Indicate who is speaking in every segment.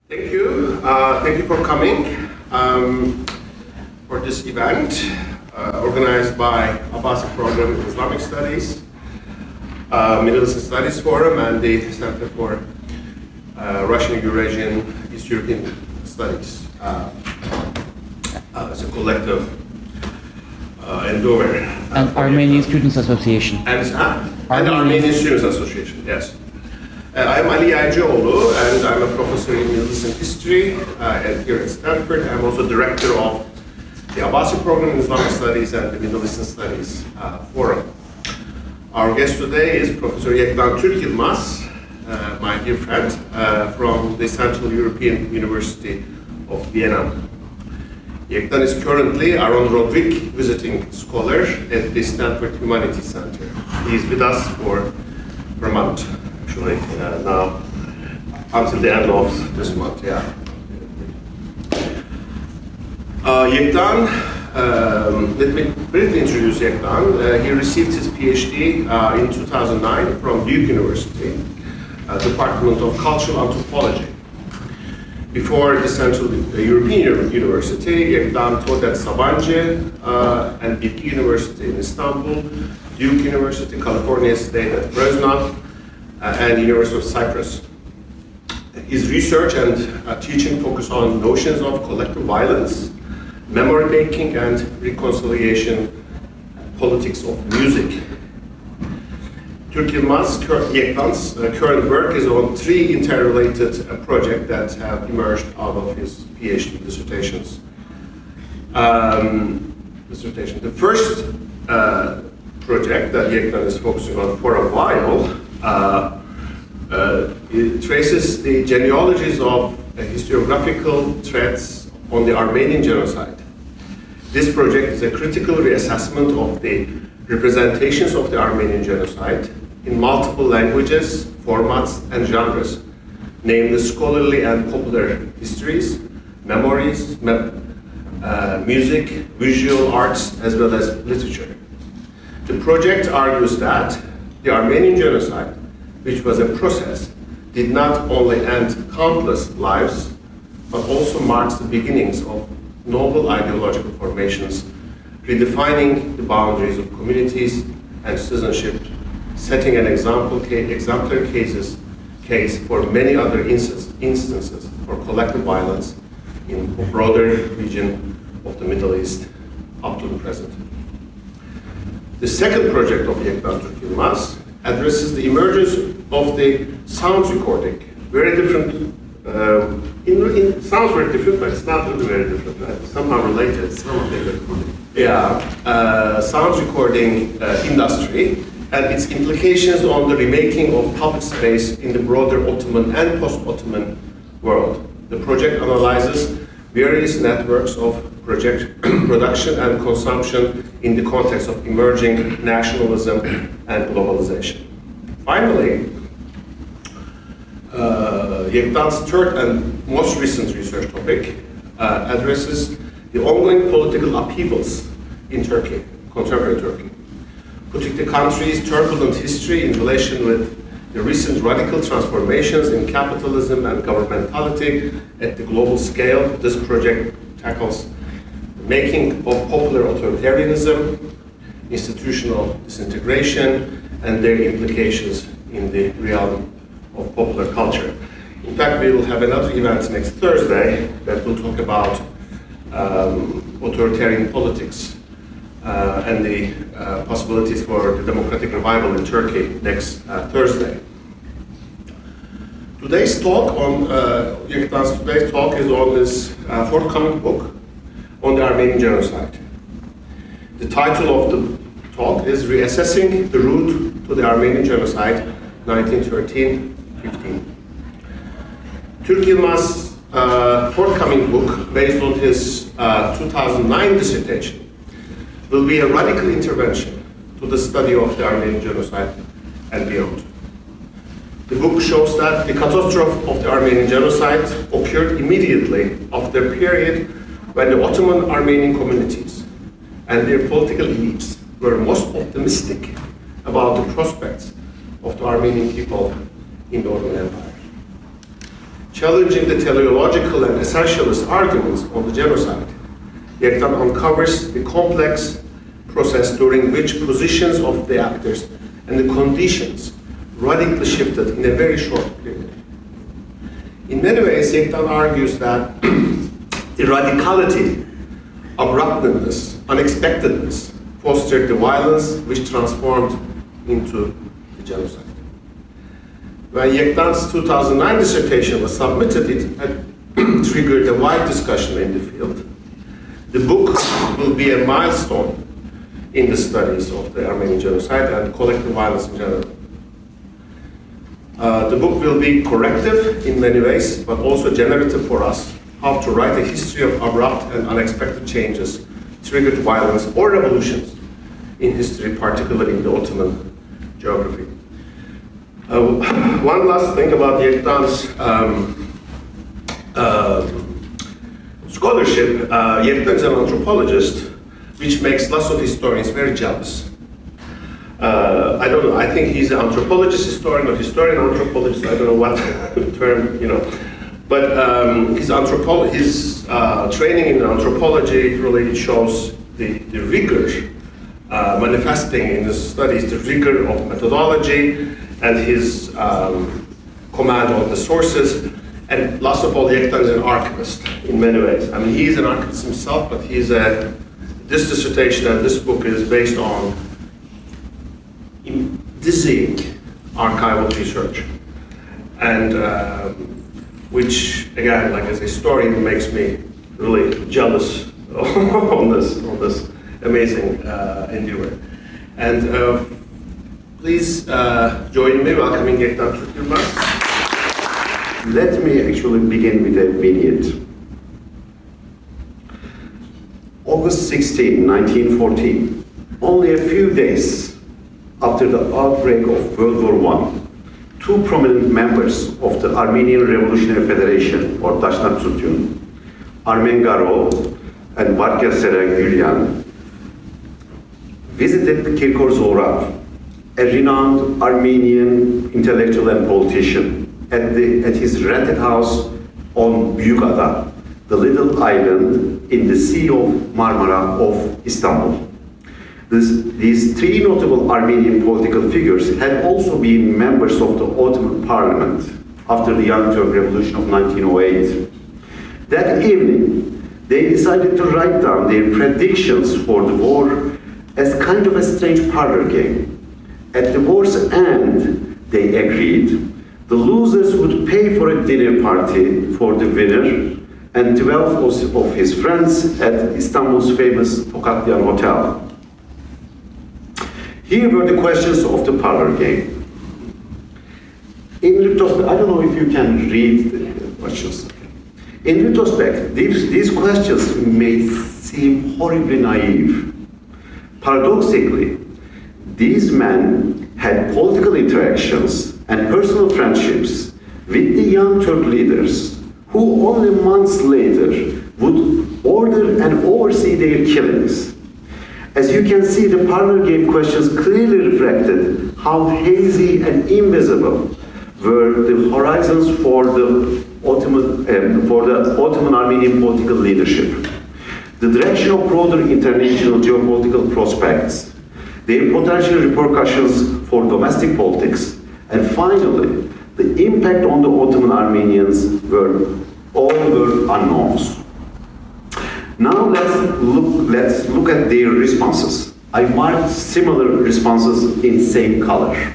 Speaker 1: Thank you. Thank you for coming for this event organized by Abbasi Program in Islamic Studies, Middle Eastern Studies Forum, and the Center for Russian Eurasian East European Studies. It's a collective endeavor.
Speaker 2: And Armenian Students Association.
Speaker 1: And the Armenian Students Association, yes. I am Ali Aycıoğlu, and I'm a professor in Middle Eastern History here at Stanford. I'm also director of the Abbasi Program in Islamic Studies and the Middle Eastern Studies Forum. Our guest today is Professor Yektan Turkyilmaz, my dear friend, from the Central European University of Vienna. Yektan is currently Aaron Roderick visiting scholar at the Stanford Humanities Center. He is with us for a month. Now, until the end of this month, yeah. Yektan, let me briefly introduce Yektan. He received his PhD in 2009 from Duke University, Department of Cultural Anthropology. Before the Central European University, Yektan taught at Sabancı and Bilgi University in Istanbul, Duke University, California State at Fresno, and University of Cyprus. His research and teaching focus on notions of collective violence, memory making, and reconciliation, politics of music. Yektan's current work is on three interrelated projects that have emerged out of his PhD dissertations. The first project that Yektan is focusing on for a while it traces the genealogies of historiographical threads on the Armenian Genocide. This project is a critical reassessment of the representations of the Armenian Genocide in multiple languages, formats, and genres, namely scholarly and popular histories, memories, music, visual arts, as well as literature. The project argues that the Armenian Genocide, which was a process, did not only end countless lives, but also marks the beginnings of novel ideological formations, redefining the boundaries of communities and citizenship, setting an exemplary case for many other instances for collective violence in a broader region of the Middle East up to the present. The second project of Yektan Turkyilmaz addresses the emergence of the sound recording. Very different, it sounds very different, but it's not really very different, right? Somehow related. Sound recording industry and its implications on the remaking of public space in the broader Ottoman and post-Ottoman world. The project analyzes various networks of production and consumption in the context of emerging nationalism and globalization. Finally, Yektan's third and most recent research topic addresses the ongoing political upheavals in Turkey, contemporary Turkey, putting the country's turbulent history in relation with the recent radical transformations in capitalism and governmentality at the global scale. This project tackles the making of popular authoritarianism, institutional disintegration, and their implications in the realm of popular culture. In fact, we will have another event next Thursday that will talk about authoritarian politics and the possibilities for the democratic revival in Turkey next Thursday. Today's talk is on this forthcoming book on the Armenian Genocide. The title of the talk is Reassessing the Route to the Armenian Genocide, 1913-15. Turkyilmaz's forthcoming book, based on his 2009 dissertation, will be a radical intervention to the study of the Armenian Genocide and beyond. The book shows that the catastrophe of the Armenian Genocide occurred immediately after a period when the Ottoman Armenian communities and their political elites were most optimistic about the prospects of the Armenian people in the Ottoman Empire. challenging the teleological and essentialist arguments on the genocide, Yektan uncovers the complex process during which positions of the actors and the conditions radically shifted in a very short period. In many ways, Yektan argues that the radicality, abruptness, unexpectedness fostered the violence which transformed into the genocide. When Yektan's 2009 dissertation was submitted, it had triggered a wide discussion in the field. The book will be a milestone in the studies of the Armenian genocide and collective violence in general. The book will be corrective in many ways, but also generative for us, how to write a history of abrupt and unexpected changes, triggered violence or revolutions in history, particularly in the Ottoman geography. One last thing about Yektan's scholarship. Yektan is an anthropologist, which makes lots of historians very jealous. I don't know, I think he's an anthropologist historian or historian anthropologist, I don't know what term, but his training in anthropology really shows the rigor manifesting in his studies, the rigor of methodology and his command of the sources. And last of all, Yektan is an archivist in many ways. I mean, he's an archivist himself, but this dissertation and this book is based on dizzying archival research. And which, again, like as a historian, makes me really jealous on this amazing endeavor. And please join me welcoming Yektan Turkyilmaz.
Speaker 3: Let me actually begin with a vignette. August 16, 1914, only a few days after the outbreak of World War I, two prominent members of the Armenian Revolutionary Federation, or Dashnak Sutyun, Armen Garo and Varkasera Gülyan, visited Kirkor Zorab, a renowned Armenian intellectual and politician, at his rented house on Büyükada, the little island in the Sea of Marmara of Istanbul. These three notable Armenian political figures had also been members of the Ottoman Parliament after the Young Turk Revolution of 1908. That evening, they decided to write down their predictions for the war as kind of a strange parlor game. At the war's end, they agreed the losers would pay for a dinner party for the winner and 12 of his friends at Istanbul's famous Tokatlian Hotel. Here were the questions of the parlor game. In retrospect, I don't know if you can read the questions. In retrospect, these questions may seem horribly naive. Paradoxically, these men had political interactions and personal friendships with the Young Turk leaders, who only months later would order and oversee their killings. As you can see, the parlor game questions clearly reflected how hazy and invisible were the horizons for the Ottoman Armenian political leadership. The direction of broader international geopolitical prospects, their potential repercussions for domestic politics, and finally, the impact on the Ottoman Armenians were unknowns. Now let's look at their responses. I marked similar responses in same color.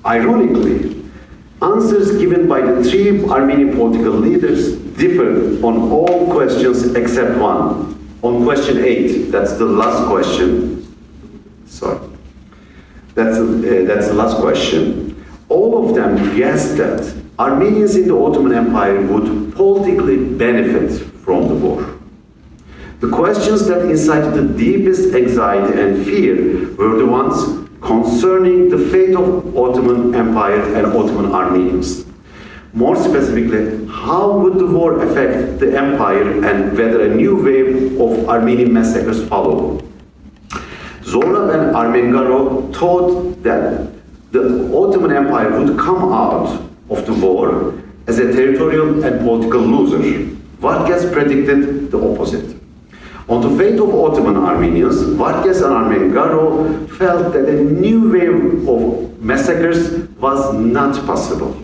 Speaker 3: Ironically, answers given by the three Armenian political leaders differed on all questions except one. On question 8, that's the last question. Sorry. That's the last question. All of them guessed that Armenians in the Ottoman Empire would politically benefit from the war. The questions that incited the deepest anxiety and fear were the ones concerning the fate of Ottoman Empire and Ottoman Armenians. More specifically, how would the war affect the empire and whether a new wave of Armenian massacres followed? Zorab and Armen Garo thought that the Ottoman Empire would come out of the war as a territorial and political loser. Vargas predicted the opposite. On the fate of Ottoman Armenians, Vargas and Armengaro felt that a new wave of massacres was not possible.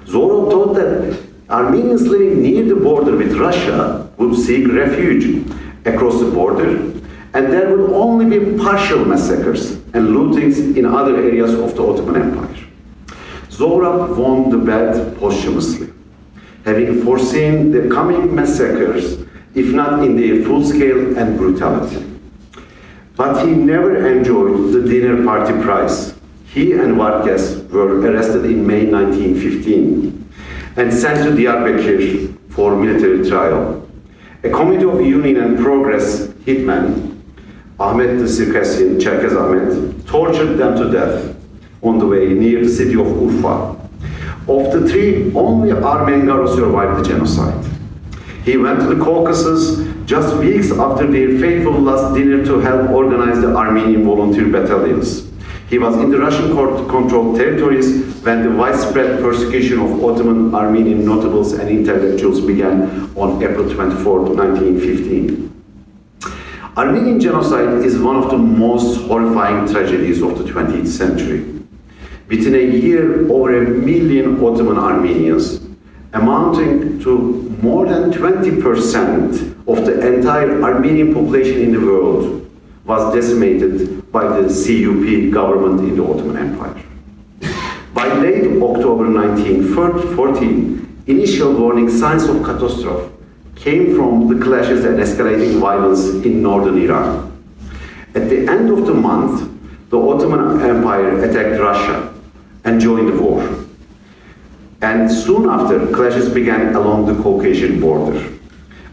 Speaker 3: Zorov thought that Armenians living near the border with Russia would seek refuge across the border, and there would only be partial massacres and lootings in other areas of the Ottoman Empire. Zorov won the bet posthumously, having foreseen the coming massacres, if not in their full scale and brutality. But he never enjoyed the dinner party prize. He and Vargas were arrested in May 1915 and sent to Diyarbakir for military trial. A committee of Union and Progress hitmen, Ahmet the Circassian, Cherkez Ahmet, tortured them to death on the way near the city of Urfa. Of the three, only Armengaro survived the genocide. He went to the Caucasus just weeks after their fateful last dinner to help organize the Armenian volunteer battalions. He was in the Russian-controlled territories when the widespread persecution of Ottoman Armenian notables and intellectuals began on April 24, 1915. Armenian genocide is one of the most horrifying tragedies of the 20th century. Within a year, over 1 million Ottoman Armenians, amounting to more than 20% of the entire Armenian population in the world, was decimated by the CUP government in the Ottoman Empire. By late October 1914, initial warning signs of catastrophe came from the clashes and escalating violence in northern Iran. At the end of the month, the Ottoman Empire attacked Russia and joined the war. And soon after, clashes began along the Caucasian border.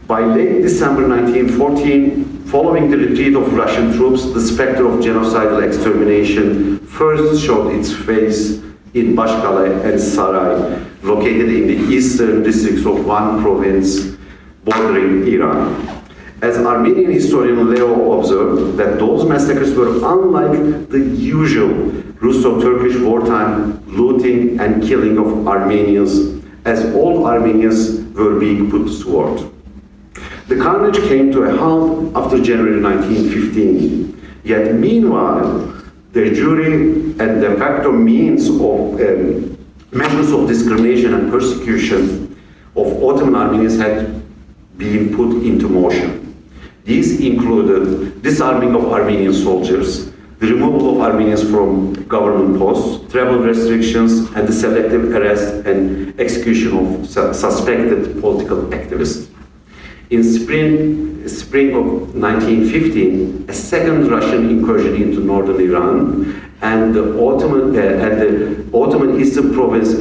Speaker 3: By late December 1914, following the retreat of Russian troops, the specter of genocidal extermination first showed its face in Bashkale and Saray, located in the eastern districts of one province bordering Iran. As Armenian historian Leo observed, that those massacres were unlike the usual Russo-Turkish wartime looting and killing of Armenians, as all Armenians were being put to sword. The carnage came to a halt after January 1915. Yet meanwhile, the jury and de facto means of measures of discrimination and persecution of Ottoman Armenians had been put into motion. These included disarming of Armenian soldiers, the removal of Armenians from government posts, travel restrictions, and the selective arrest and execution of suspected political activists. In spring of 1915, a second Russian incursion into northern Iran and the Ottoman Eastern provinces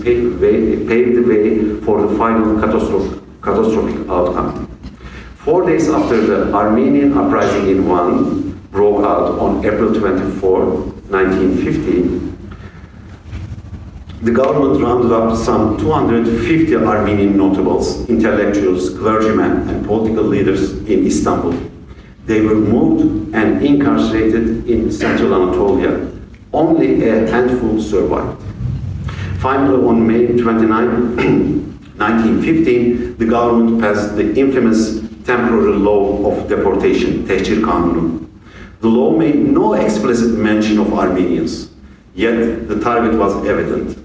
Speaker 3: paved the way for the final catastrophic outcome. 4 days after the Armenian uprising in Van broke out on April 24, 1915, the government rounded up some 250 Armenian notables, intellectuals, clergymen, and political leaders in Istanbul. They were moved and incarcerated in central Anatolia. Only a handful survived. Finally, on May 29, 1915, the government passed the infamous temporary law of deportation, Tehcir Kanunu. The law made no explicit mention of Armenians, yet the target was evident.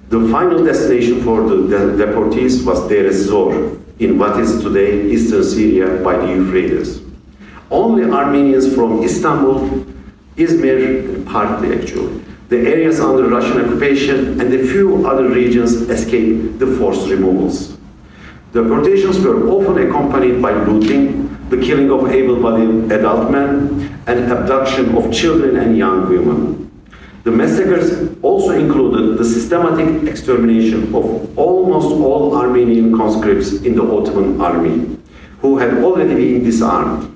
Speaker 3: The final destination for the deportees was Deir ez-Zor, in what is today eastern Syria by the Euphrates. Only Armenians from Istanbul, Izmir, and partly actually, the areas under Russian occupation, and a few other regions escaped the forced removals. Deportations were often accompanied by looting, the killing of able-bodied adult men, and abduction of children and young women. The massacres also included the systematic extermination of almost all Armenian conscripts in the Ottoman army, who had already been disarmed.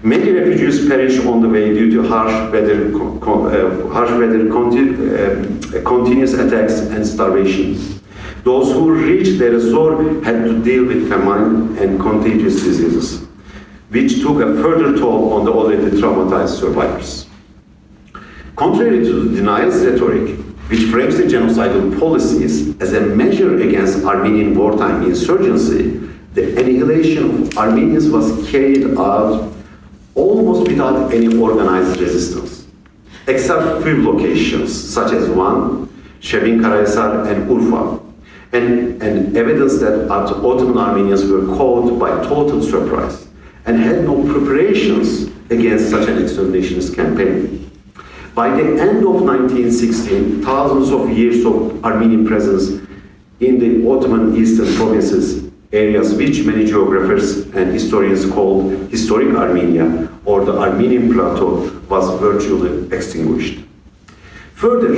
Speaker 3: Many refugees perished on the way due to harsh weather, continuous attacks, and starvation. Those who reached Deir ez-Zor had to deal with famine and contagious diseases, which took a further toll on the already traumatized survivors. Contrary to the denials rhetoric, which frames the genocidal policies as a measure against Armenian wartime insurgency, the annihilation of Armenians was carried out almost without any organized resistance, except few locations, such as one, Shevin Karahisar and Urfa, and evidence that Ottoman Armenians were caught by total surprise and had no preparations against such an exterminationist campaign. By the end of 1916, thousands of years of Armenian presence in the Ottoman eastern provinces, areas which many geographers and historians call historic Armenia or the Armenian plateau, was virtually extinguished. Further,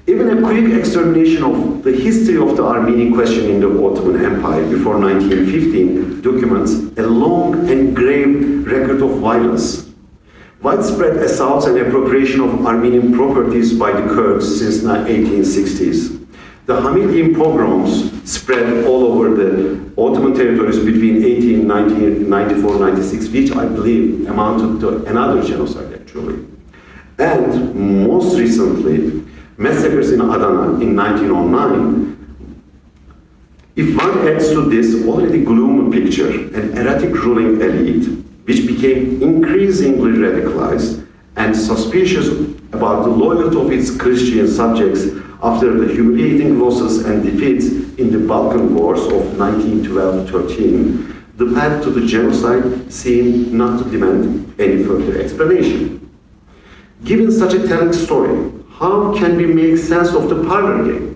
Speaker 3: even a quick extermination of the history of the Armenian question in the Ottoman Empire before 1915 documents a long and grave record of violence. Widespread assaults and appropriation of Armenian properties by the Kurds since the 1860s. The Hamidian pogroms spread all over the Ottoman territories between 1894-96, which I believe amounted to another genocide actually. And most recently, massacres in Adana in 1909. If one adds to this already gloomy picture an erratic ruling elite, which became increasingly radicalized and suspicious about the loyalty of its Christian subjects after the humiliating losses and defeats in the Balkan Wars of 1912-13, the path to the genocide seemed not to demand any further explanation. Given such a telling story, how can we make sense of the parlor game?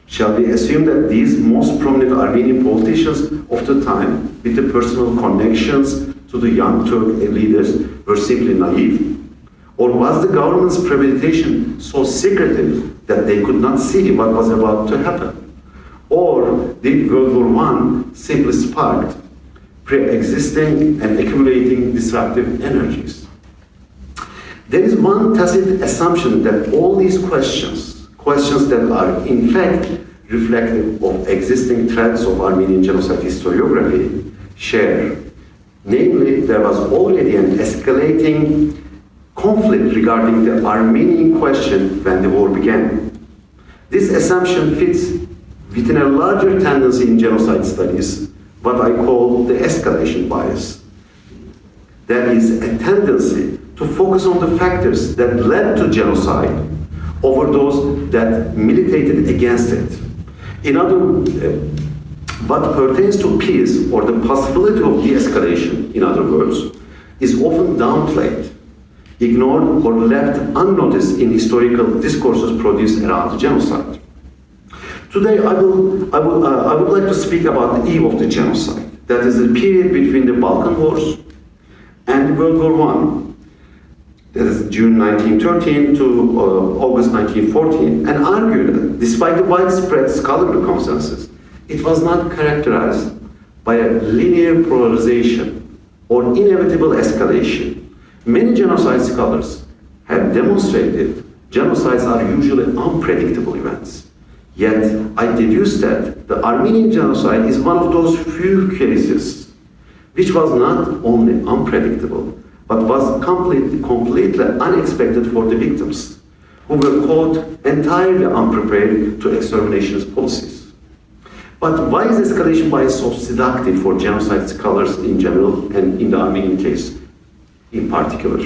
Speaker 3: Shall we assume that these most prominent Armenian politicians of the time, with the personal connections to the Young Turk leaders, were simply naive? Or was the government's premeditation so secretive that they could not see what was about to happen? Or did World War I simply spark pre-existing and accumulating disruptive energies? There is one tacit assumption that all these questions that are in fact reflective of existing threads of Armenian genocide historiography, share. Namely, there was already an escalating conflict regarding the Armenian question when the war began. This assumption fits within a larger tendency in genocide studies, what I call the escalation bias. That is a tendency to focus on the factors that led to genocide over those that militated against it. In other words, what pertains to peace or the possibility of de-escalation, in other words, is often downplayed, ignored, or left unnoticed in historical discourses produced around genocide. Today, I would like to speak about the eve of the genocide, that is the period between the Balkan Wars and World War I. That is June 1913 to August 1914, and argue that despite the widespread scholarly consensus, it was not characterized by a linear polarization or inevitable escalation. Many genocide scholars have demonstrated genocides are usually unpredictable events. Yet, I deduce that the Armenian genocide is one of those few cases which was not only unpredictable, but was completely unexpected for the victims, who were caught entirely unprepared to exterminationist policies. But why is escalation bias so seductive for genocide scholars in general and in the Armenian case in particular?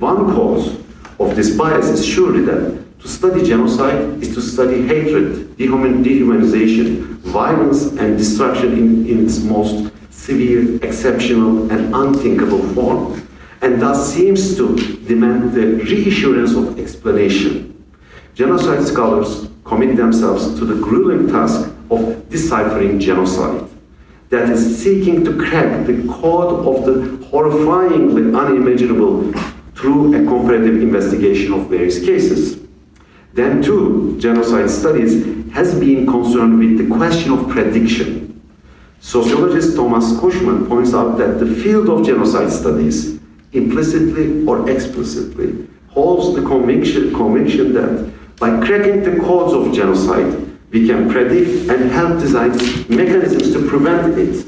Speaker 3: One cause of this bias is surely that to study genocide is to study hatred, dehumanization, violence, and destruction in its most severe, exceptional, and unthinkable form, and thus seems to demand the reassurance of explanation. Genocide scholars commit themselves to the grueling task of deciphering genocide, that is, seeking to crack the code of the horrifyingly unimaginable through a comparative investigation of various cases. Then too, genocide studies has been concerned with the question of prediction. Sociologist Thomas Cushman points out that the field of genocide studies implicitly or explicitly holds the conviction that by cracking the codes of genocide, we can predict and help design mechanisms to prevent it.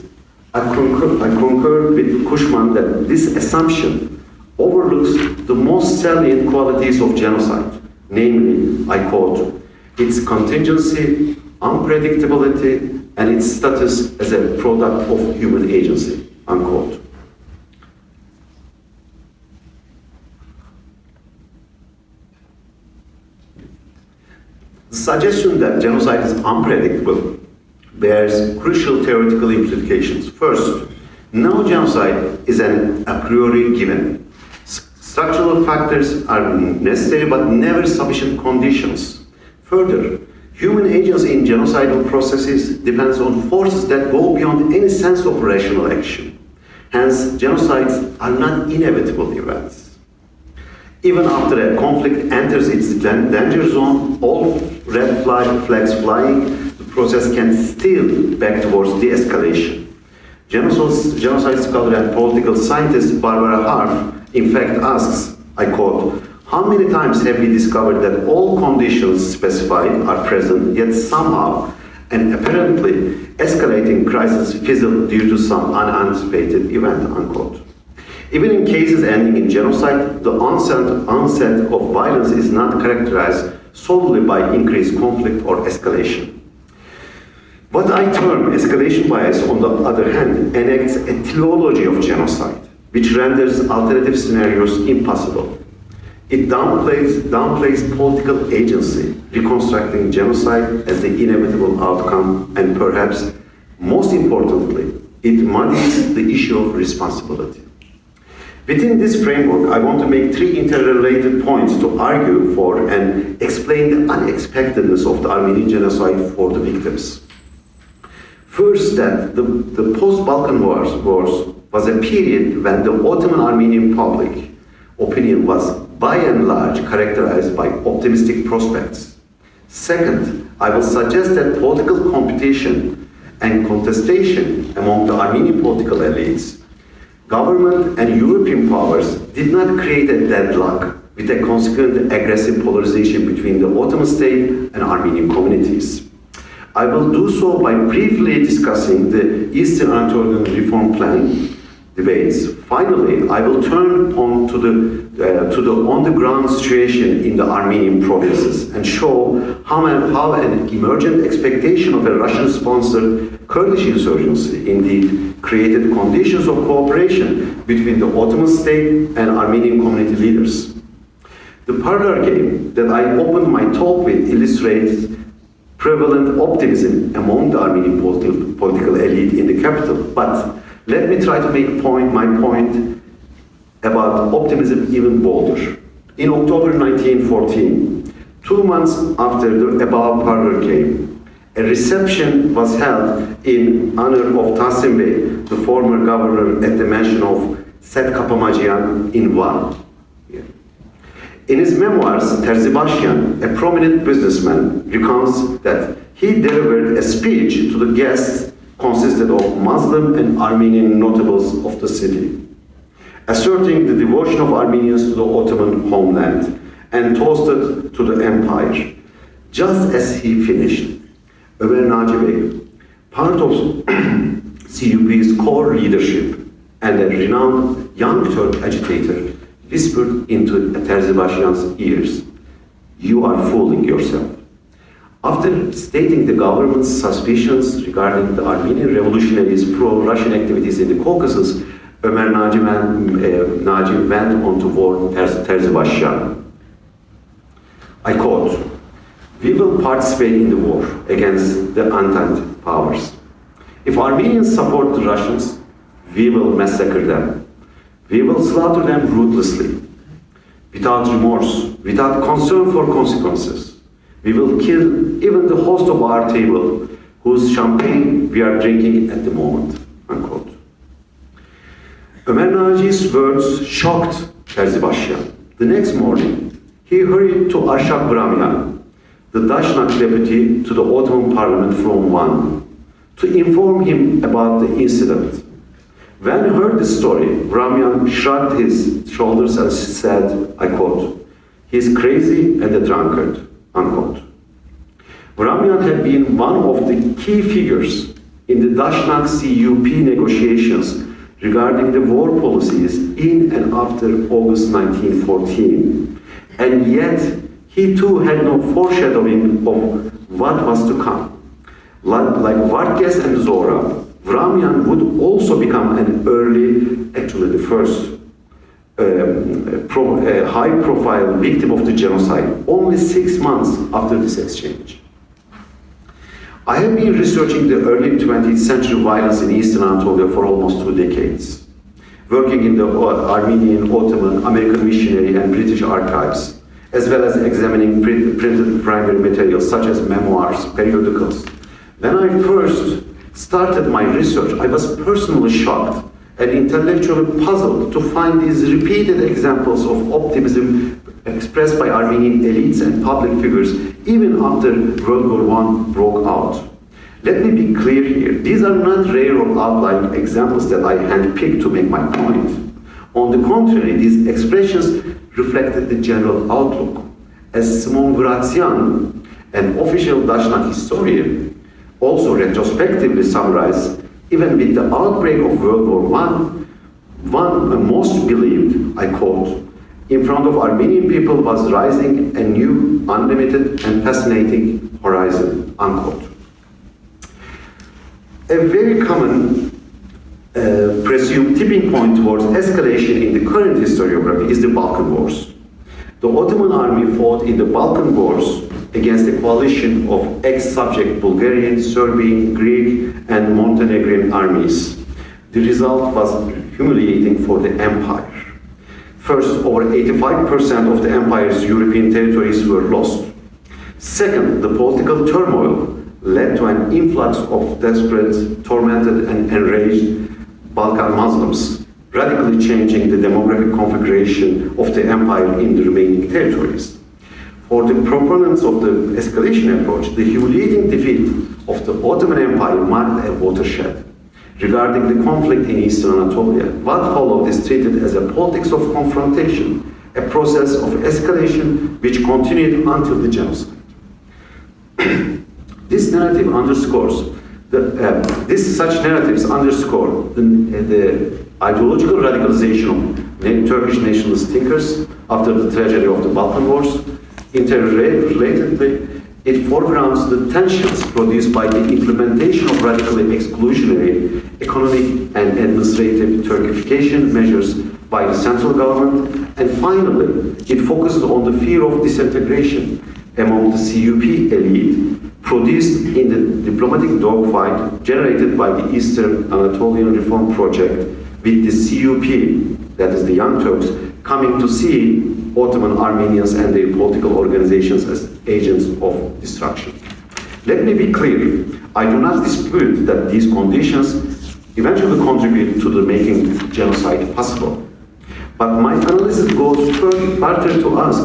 Speaker 3: I concur with Cushman that this assumption overlooks the most salient qualities of genocide, namely, I quote, its contingency, unpredictability, and its status as a product of human agency, unquote. The suggestion that genocide is unpredictable bears crucial theoretical implications. First, no genocide is an a priori given. Structural factors are necessary but never sufficient conditions. Further, human agency in genocidal processes depends on forces that go beyond any sense of rational action. Hence, genocides are not inevitable events. Even after a conflict enters its danger zone, all red flags flying, the process can still back towards de-escalation. Genocide scholar and political scientist Barbara Harf, in fact, asks, I quote, how many times have we discovered that all conditions specified are present, yet somehow an apparently escalating crisis fizzled due to some unanticipated event, unquote. Even in cases ending in genocide, the onset of violence is not characterized solely by increased conflict or escalation. What I term escalation bias, on the other hand, enacts a teleology of genocide, which renders alternative scenarios impossible. It downplays political agency, reconstructing genocide as the inevitable outcome, and perhaps most importantly, it muddies the issue of responsibility. Within this framework, I want to make three interrelated points to argue for and explain the unexpectedness of the Armenian genocide for the victims. First, that the post-Balkan Wars was a period when the Ottoman Armenian public opinion was by and large characterized by optimistic prospects. Second, I will suggest that political competition and contestation among the Armenian political elites, government and European powers did not create a deadlock with a consequent aggressive polarization between the Ottoman state and Armenian communities. I will do so by briefly discussing the Eastern Anatolian Reform Plan debates. Finally, I will turn to the on-the-ground situation in the Armenian provinces and show how an emergent expectation of a Russian-sponsored Kurdish insurgency indeed created conditions of cooperation between the Ottoman state and Armenian community leaders. The parlor game that I opened my talk with illustrates prevalent optimism among the Armenian political elite in the capital, but let me try to make my point about optimism even bolder. In October 1914, 2 months after the above parlor game, a reception was held in honor of Tahsin Bey, the former governor, at the mansion of Set Kapamajian in Van. In his memoirs, Terzibashyan, a prominent businessman, recounts that he delivered a speech to the guests consisted of Muslim and Armenian notables of the city, asserting the devotion of Armenians to the Ottoman homeland and toasted to the empire. Just as he finished, Ömer Naci Bey, part of CUP's core leadership and a renowned Young Turk agitator, whispered into Terzibashyan's ears, "You are fooling yourself." After stating the government's suspicions regarding the Armenian revolutionaries' pro-Russian activities in the Caucasus, Ömer Naci went on to warn Terzibashyan. I quote, "We will participate in the war against the Entente powers. If Armenians support the Russians, we will massacre them. We will slaughter them ruthlessly, without remorse, without concern for consequences. We will kill even the host of our table, whose champagne we are drinking at the moment," unquote. Ömer Naci's words shocked Terzibashyan. The next morning, he hurried to Arshak Vramyan, the Dashnak deputy to the Ottoman parliament from Van, to inform him about the incident. When he heard the story, Vramyan shrugged his shoulders and said, I quote, "He's crazy and a drunkard," unquote. Vramyan had been one of the key figures in the Dashnak CUP negotiations regarding the war policies in and after August 1914, and yet he too had no foreshadowing of what was to come. Like Vargas and Zora, Vramian would also become an early, actually the first high-profile victim of the genocide, only 6 months after this exchange. I have been researching the early 20th century violence in Eastern Anatolia for almost 2 decades, working in the Armenian, Ottoman, American missionary and British archives, as well as examining printed primary materials such as memoirs, periodicals. When I first started my research, I was personally shocked and intellectually puzzled to find these repeated examples of optimism expressed by Armenian elites and public figures even after World War I broke out. Let me be clear here, these are not rare or outlying examples that I handpicked to make my point. On the contrary, these expressions reflected the general outlook. As Simon Grazian, an official Dashnak historian, also retrospectively summarized, even with the outbreak of World War I, one most believed, I quote, "In front of Armenian people was rising a new, unlimited and fascinating horizon," unquote. A very common presumed tipping point towards escalation in the current historiography is the Balkan Wars. The Ottoman army fought in the Balkan Wars against a coalition of ex-subject Bulgarian, Serbian, Greek, and Montenegrin armies. The result was humiliating for the empire. First, over 85% of the empire's European territories were lost. Second, the political turmoil led to an influx of desperate, tormented, and enraged Balkan Muslims, radically changing the demographic configuration of the empire in the remaining territories. For the proponents of the escalation approach, the humiliating defeat of the Ottoman Empire marked a watershed. Regarding the conflict in Eastern Anatolia, what followed is treated as a politics of confrontation, a process of escalation which continued until the genocide. This narrative underscores such narratives underscore the ideological radicalization of Turkish nationalist thinkers after the tragedy of the Balkan Wars. Interrelatedly, it foregrounds the tensions produced by the implementation of radically exclusionary economic and administrative Turkification measures by the central government, and finally, it focuses on the fear of disintegration among the CUP elite produced in the diplomatic dogfight generated by the Eastern Anatolian Reform Project, with the CUP, that is the Young Turks, coming to see Ottoman Armenians and their political organizations as agents of destruction. Let me be clear, I do not dispute that these conditions eventually contribute to the making genocide possible. But my analysis goes further to ask,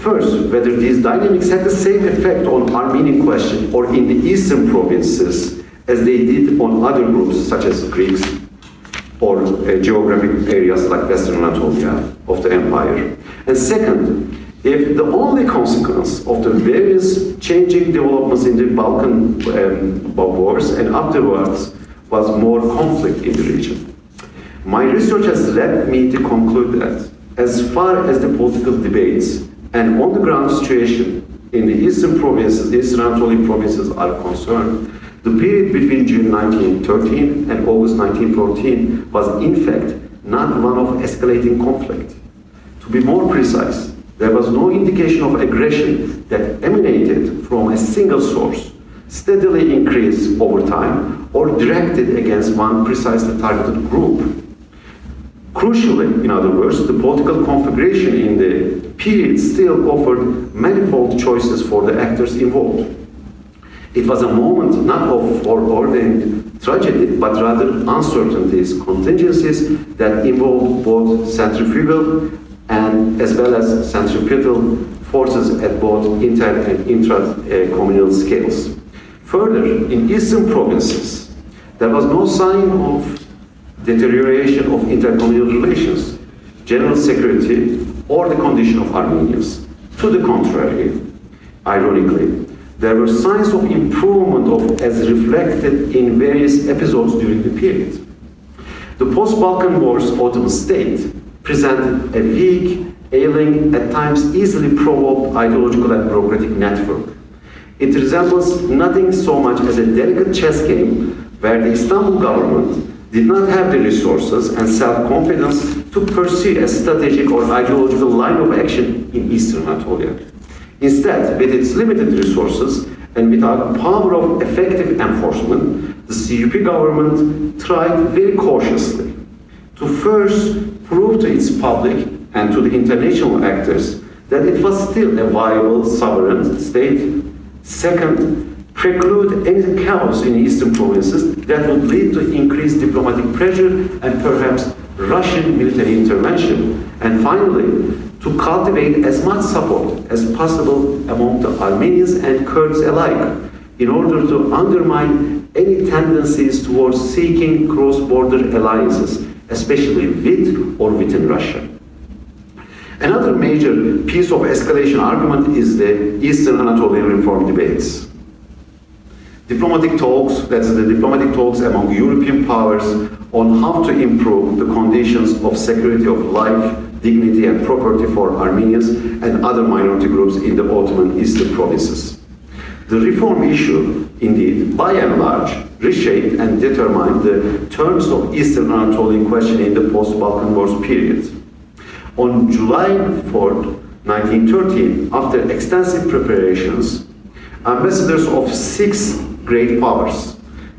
Speaker 3: first, whether these dynamics had the same effect on Armenian question or in the eastern provinces as they did on other groups such as Greeks or geographic areas like Western Anatolia of the empire. And second, if the only consequence of the various changing developments in the Balkan wars and afterwards was more conflict in the region. My research has led me to conclude that as far as the political debates and on-the-ground situation in the eastern provinces, the Eastern Anatolian provinces are concerned, the period between June 1913 and August 1914 was in fact not one of escalating conflict. To be more precise, there was no indication of aggression that emanated from a single source, steadily increased over time, or directed against one precisely targeted group. Crucially, in other words, the political configuration in the period still offered manifold choices for the actors involved. It was a moment not of foreordained tragedy, but rather uncertainties, contingencies that involved both centrifugal and as well as centripetal forces at both inter and intra-communal scales. Further, in eastern provinces, there was no sign of deterioration of intercommunal relations, general security, or the condition of Armenians. To the contrary, ironically, there were signs of improvement as reflected in various episodes during the period. The post-Balkan Wars Ottoman state presented a weak ailing at times easily provoked ideological and bureaucratic network. It resembles nothing so much as a delicate chess game where the Istanbul government did not have the resources and self-confidence to pursue a strategic or ideological line of action in Eastern Anatolia. Instead, with its limited resources and without power of effective enforcement, the CUP government tried very cautiously to first prove to its public and to the international actors that it was still a viable sovereign state. Second, preclude any chaos in eastern provinces that would lead to increased diplomatic pressure and perhaps Russian military intervention. And finally, to cultivate as much support as possible among the Armenians and Kurds alike in order to undermine any tendencies towards seeking cross-border alliances, especially with or within Russia. Another major piece of escalation argument is the Eastern Anatolian reform debates. Diplomatic talks, that's the diplomatic talks among European powers on how to improve the conditions of security of life, dignity and property for Armenians and other minority groups in the Ottoman Eastern provinces. The reform issue, indeed, by and large, reshaped and determined the terms of Eastern Anatolian question in the post-Balkan Wars period. On July 4, 1913, after extensive preparations, ambassadors of 6 great powers,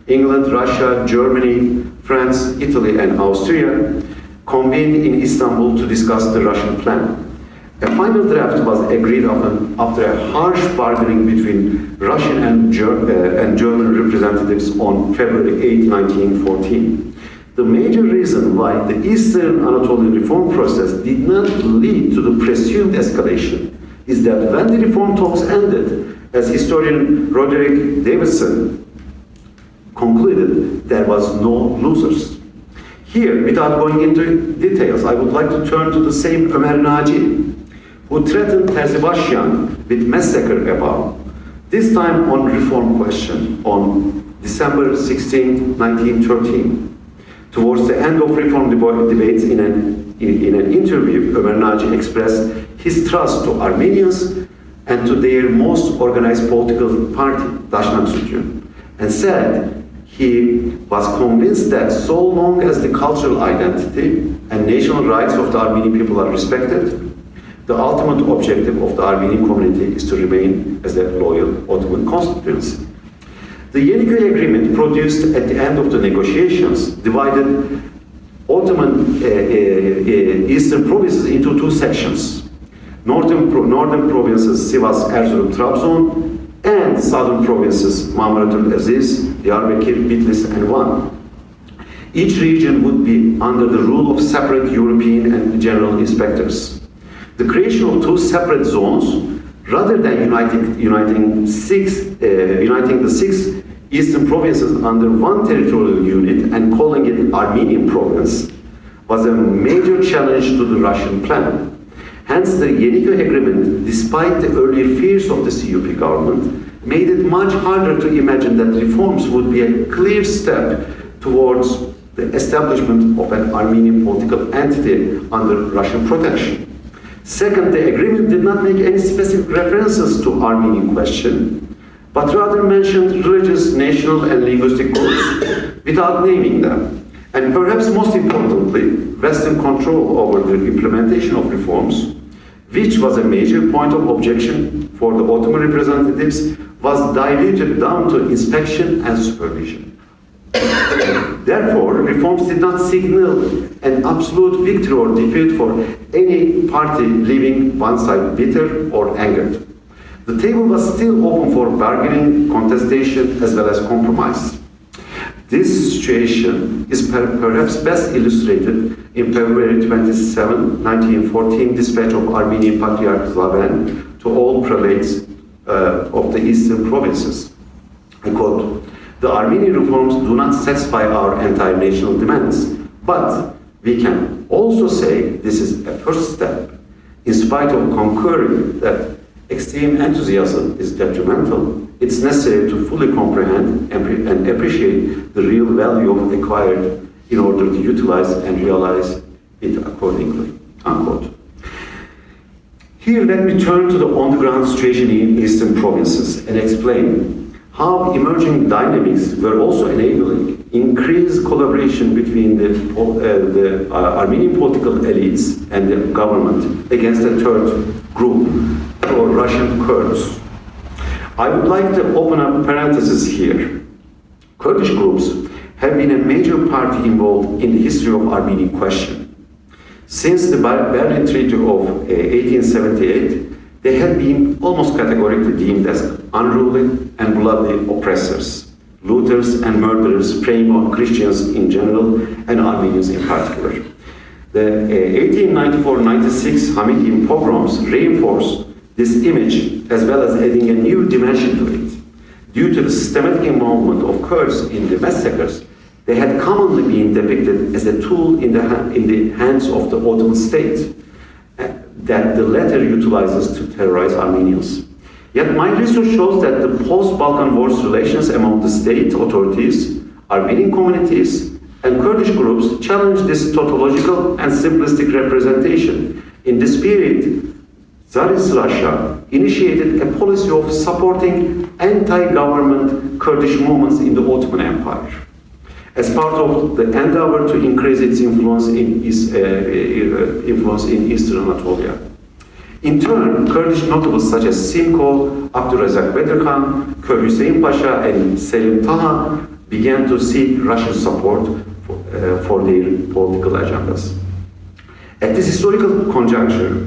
Speaker 3: England, Russia, Germany, France, Italy, and Austria, convened in Istanbul to discuss the Russian plan. A final draft was agreed upon after a harsh bargaining between Russian and German representatives on February 8, 1914. The major reason why the Eastern Anatolian reform process did not lead to the presumed escalation is that when the reform talks ended, as historian Roderick Davidson concluded, there was no losers. Here, without going into details, I would like to turn to the same Ömer Naci, who threatened Terzibashian with massacre above, this time on reform question, on December 16, 1913. Towards the end of reform debates, in an interview, Ömer Naci expressed his trust to Armenians and to their most organized political party, Dashnak Sutyun, and said he was convinced that so long as the cultural identity and national rights of the Armenian people are respected, the ultimate objective of the Armenian community is to remain as a loyal Ottoman constituency. The Yenikö Agreement produced at the end of the negotiations divided Ottoman eastern provinces into 2 sections. Northern provinces Sivas, Erzurum, Trabzon, and southern provinces Marmaratul Aziz, Diyarbakir, Bitlis, and Van. Each region would be under the rule of separate European and general inspectors. The creation of 2 separate zones, rather than uniting the 6 eastern provinces under one territorial unit and calling it Armenian province, was a major challenge to the Russian plan. Hence, the Yenikö Agreement, despite the earlier fears of the CUP government, made it much harder to imagine that reforms would be a clear step towards the establishment of an Armenian political entity under Russian protection. Second, the agreement did not make any specific references to Armenian question, but rather mentioned religious, national, and linguistic groups without naming them. And perhaps most importantly, Western control over the implementation of reforms, which was a major point of objection for the Ottoman representatives, was diluted down to inspection and supervision. Therefore, reforms did not signal an absolute victory or defeat for any party leaving one side bitter or angered. The table was still open for bargaining, contestation, as well as compromise. This situation is perhaps best illustrated in February 27, 1914 dispatch of Armenian Patriarch Slaven to all prelates of the eastern provinces. I quote, "The Armenian reforms do not satisfy our entire national demands, but we can also say this is a first step. In spite of concurring that extreme enthusiasm is detrimental, it's necessary to fully comprehend and appreciate the real value of acquired in order to utilize and realize it accordingly." Unquote. Here, let me turn to the on-the-ground situation in eastern provinces and explain how emerging dynamics were also enabling increased collaboration between the Armenian political elites and the government against a third group, or Russian Kurds. I would like to open up parentheses here. Kurdish groups have been a major party involved in the history of Armenian question. Since the Berlin Treaty of 1878, they have been almost categorically deemed as unruly and bloody oppressors, looters and murderers preying on Christians in general and Armenians in particular. The 1894-96 Hamidian pogroms reinforced this image as well as adding a new dimension to it. Due to the systematic involvement of Kurds in the massacres, they had commonly been depicted as a tool in the hands of the Ottoman state that the latter utilizes to terrorize Armenians. Yet my research shows that the post-Balkan Wars relations among the state authorities, Armenian communities, and Kurdish groups challenged this tautological and simplistic representation. In this period, Tsarist Russia initiated a policy of supporting anti-government Kurdish movements in the Ottoman Empire as part of the endeavor to increase its influence in Eastern Anatolia. In turn, Kurdish notables such as Simko, Abdurrazak Bedirkhan, Kör Hüseyin Pasha, and Selim Taha began to seek Russian support for their political agendas. At this historical conjuncture,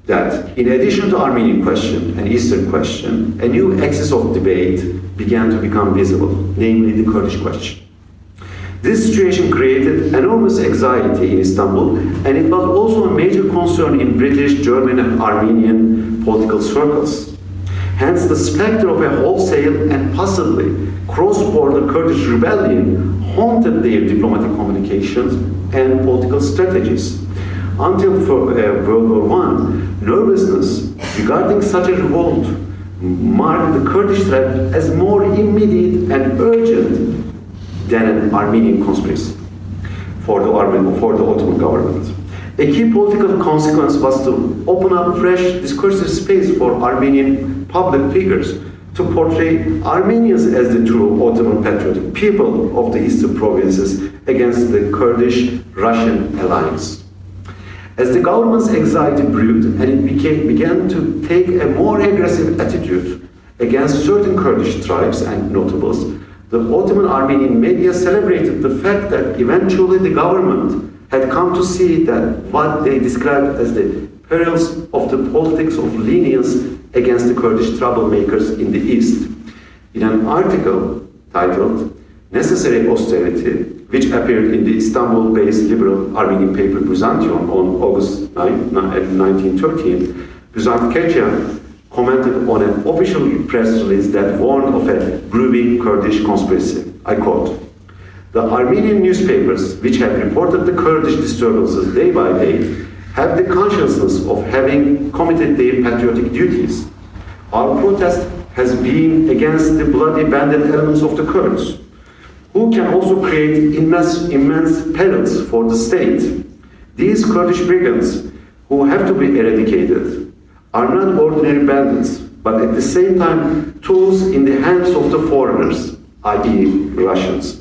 Speaker 3: that in addition to Armenian question and Eastern question, a new axis of debate began to become visible, namely the Kurdish question. This situation created enormous anxiety in Istanbul, and it was also a major concern in British, German, and Armenian political circles. Hence, the specter of a wholesale and possibly cross-border Kurdish rebellion haunted their diplomatic communications and political strategies. Until World War I, nervousness regarding such a revolt marked the Kurdish threat as more immediate and urgent than an Armenian conspiracy for the Ottoman government. A key political consequence was to open up fresh discursive space for Armenian public figures to portray Armenians as the true Ottoman patriotic people of the eastern provinces against the Kurdish-Russian alliance. As the government's anxiety brewed and it began to take a more aggressive attitude against certain Kurdish tribes and notables, the Ottoman Armenian media celebrated the fact that eventually the government had come to see that what they described as the perils of the politics of lenience against the Kurdish troublemakers in the East. In an article titled Necessary Austerity, which appeared in the Istanbul-based liberal Armenian paper Byzantion on August 9, 1913, Byzantium commented on an official press release that warned of a brewing Kurdish conspiracy. I quote, "The Armenian newspapers, which have reported the Kurdish disturbances day by day, have the consciousness of having committed their patriotic duties. Our protest has been against the bloody bandit elements of the Kurds, who can also create immense perils for the state. These Kurdish brigands, who have to be eradicated, are not ordinary bandits, but at the same time tools in the hands of the foreigners, i.e. Russians."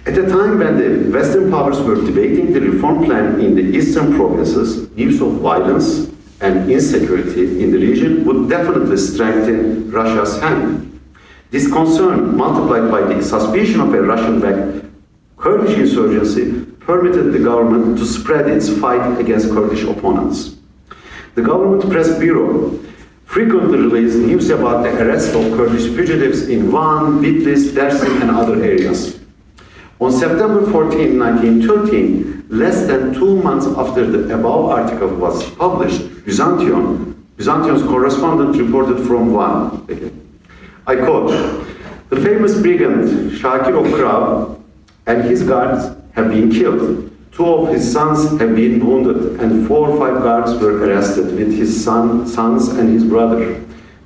Speaker 3: At a time when the Western powers were debating the reform plan in the eastern provinces, news of violence and insecurity in the region would definitely strengthen Russia's hand. This concern, multiplied by the suspicion of a Russian-backed Kurdish insurgency, permitted the government to spread its fight against Kurdish opponents. The government press bureau frequently released news about the arrest of Kurdish fugitives in Van, Bitlis, Dersim, and other areas. On September 14, 1913, less than 2 months after the above article was published, Byzantion's correspondent reported from Van. I quote, "The famous brigand Shakir of Krav and his guards have been killed. 2 of his sons have been wounded, and 4 or 5 guards were arrested with his sons and his brother.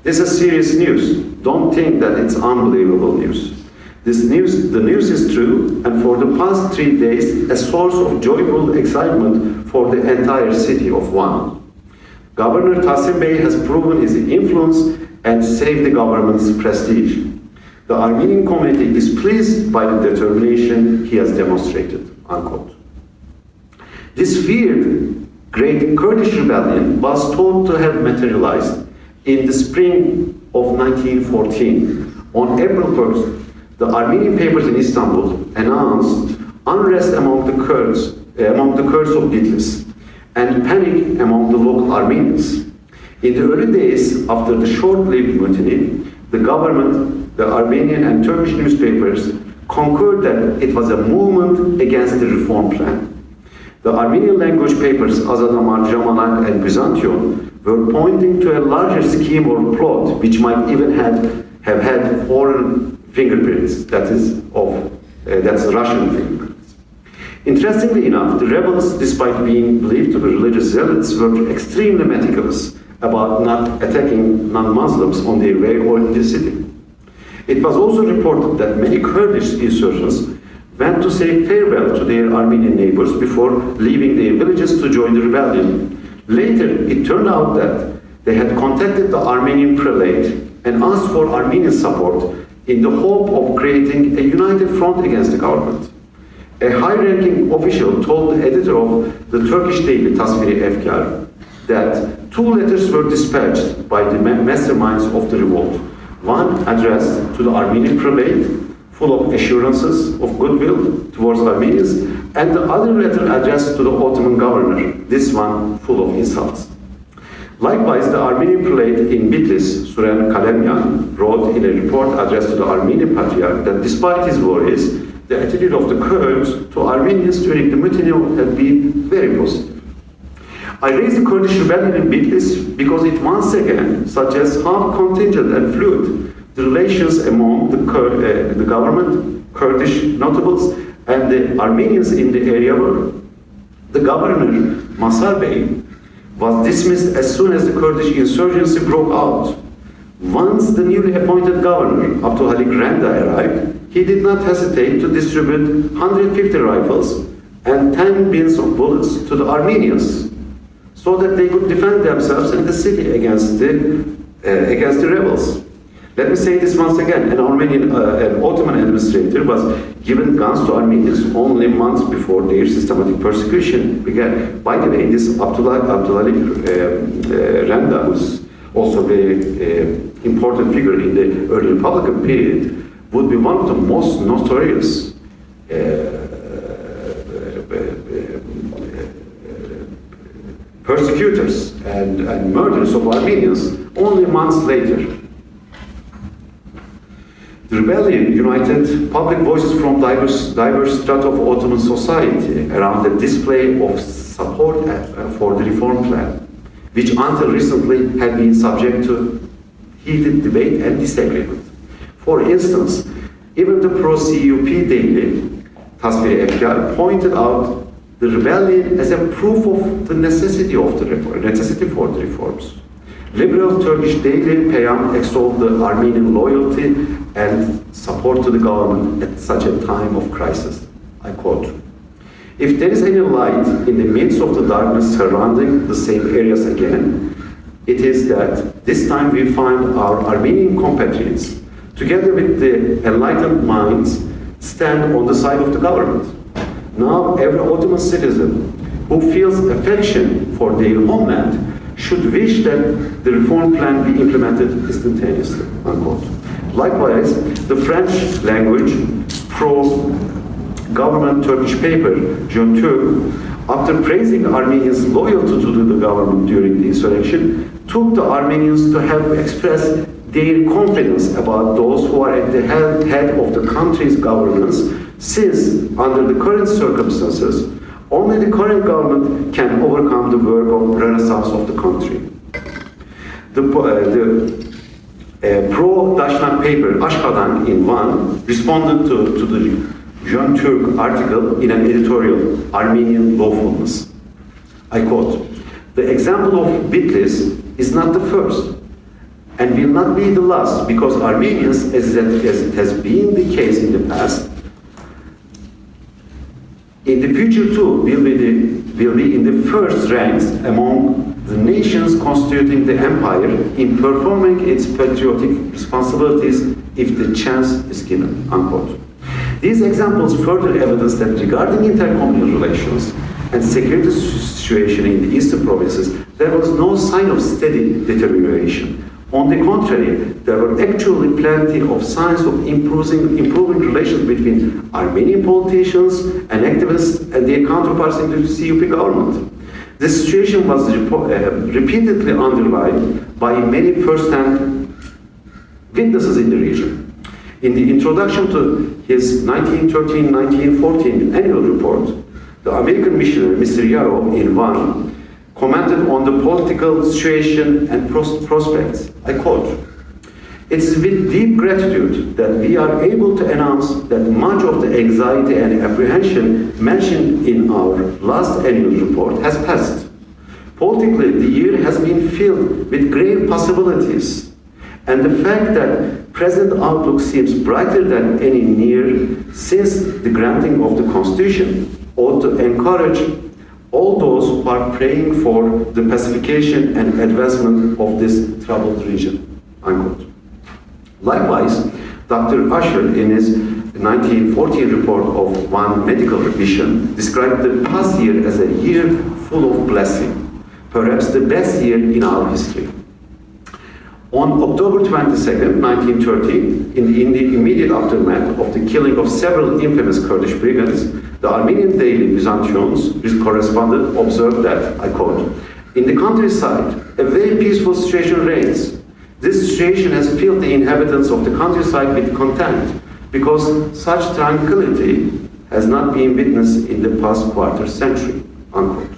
Speaker 3: This is serious news. Don't think that it's unbelievable news. The news is true, and for the past 3 days, a source of joyful excitement for the entire city of Van." Governor Tahsin Bey has proven his influence and saved the government's prestige. The Armenian community is pleased by the determination he has demonstrated, unquote. This feared Great Kurdish Rebellion was thought to have materialized in the spring of 1914. On April 1st, the Armenian papers in Istanbul announced unrest among the Kurds of Bitlis, and panic among the local Armenians. In the early days after the short-lived mutiny, the government, the Armenian and Turkish newspapers concurred that it was a movement against the reform plan. The Armenian language papers Azadamar, Jamanak, and Byzantium were pointing to a larger scheme or plot which might even have had foreign fingerprints, that's Russian fingerprints. Interestingly enough, the rebels, despite being believed to be religious zealots, were extremely meticulous about not attacking non-Muslims on their way or in the city. It was also reported that many Kurdish insurgents went to say farewell to their Armenian neighbors before leaving their villages to join the rebellion. Later, it turned out that they had contacted the Armenian prelate and asked for Armenian support in the hope of creating a united front against the government. A high-ranking official told the editor of the Turkish daily Tasviri Efkar that 2 letters were dispatched by the masterminds of the revolt. One addressed to the Armenian prelate, full of assurances of goodwill towards Armenians, and the other letter addressed to the Ottoman governor, this one full of insults. Likewise, the Armenian prelate in Bitlis, Suren Kalemyan, wrote in a report addressed to the Armenian patriarch that despite his worries, the attitude of the Kurds to Armenians during the mutiny had been very positive. I raised the Kurdish rebellion in Bitlis because it once again suggests how contingent and fluid the relations among the government, Kurdish notables, and the Armenians in the area were. The governor, Masar Bey, was dismissed as soon as the Kurdish insurgency broke out. Once the newly appointed governor, Abdülhalik Renda, arrived, he did not hesitate to distribute 150 rifles and 10 bins of bullets to the Armenians so that they could defend themselves in the city against the rebels. Let me say this once again, an Ottoman administrator was given guns to Armenians only months before their systematic persecution began. By the way, this Abdülhalik Renda, who's also a very important figure in the early Republican period, would be one of the most notorious persecutors and murderers of Armenians only months later. The rebellion united public voices from diverse strata of Ottoman society around the display of support for the reform plan, which until recently had been subject to heated debate and disagreement. For instance, even the pro-CUP daily, Tasviri Efkar, pointed out the rebellion as a proof of the necessity for the reforms. Liberal Turkish daily Peyam extolled the Armenian loyalty and support to the government at such a time of crisis. I quote, "If there is any light in the midst of the darkness surrounding the same areas again, it is that this time we find our Armenian compatriots, together with the enlightened minds, stand on the side of the government. Now every Ottoman citizen who feels affection for their homeland should wish that the reform plan be implemented instantaneously," unquote. Likewise, the French language pro-government Turkish paper, Young Turk, after praising Armenians' loyalty to the government during the insurrection, took the Armenians to have expressed their confidence about those who are at the head of the country's governance, since under the current circumstances, only the current government can overcome the work of renaissance of the country. The pro-Dashnak paper, Ashkadan in Van, responded to the Young Turk article in an editorial, Armenian Lawfulness. I quote, "The example of Bitlis is not the first and will not be the last, because Armenians, as it has been the case in the past, in the future too will be in the first ranks among the nations constituting the empire in performing its patriotic responsibilities if the chance is given, unquote. These examples further evidence that regarding intercommunal relations and security situation in the eastern provinces, there was no sign of steady deterioration. On the contrary, there were actually plenty of signs of improving relations between Armenian politicians and activists and their counterparts in the CUP government. This situation was repeatedly underlined by many first-hand witnesses in the region. In the introduction to his 1913-1914 annual report, the American missionary, Mr. Yarrow, in Van, commented on the political situation and prospects. I quote, "It is with deep gratitude that we are able to announce that much of the anxiety and apprehension mentioned in our last annual report has passed. Politically, the year has been filled with great possibilities, and the fact that present outlook seems brighter than any near since the granting of the Constitution ought to encourage all those who are praying for the pacification and advancement of this troubled region," unquote. Likewise, Dr. Usher, in his 1914 report of One Medical Mission, described the past year as a year full of blessing, perhaps the best year in our history. On October 22, 1913, in the immediate aftermath of the killing of several infamous Kurdish brigands, the Armenian daily Byzantions, his correspondent, observed that, I quote, "In the countryside, a very peaceful situation reigns. This situation has filled the inhabitants of the countryside with content, because such tranquility has not been witnessed in the past quarter century," unquote.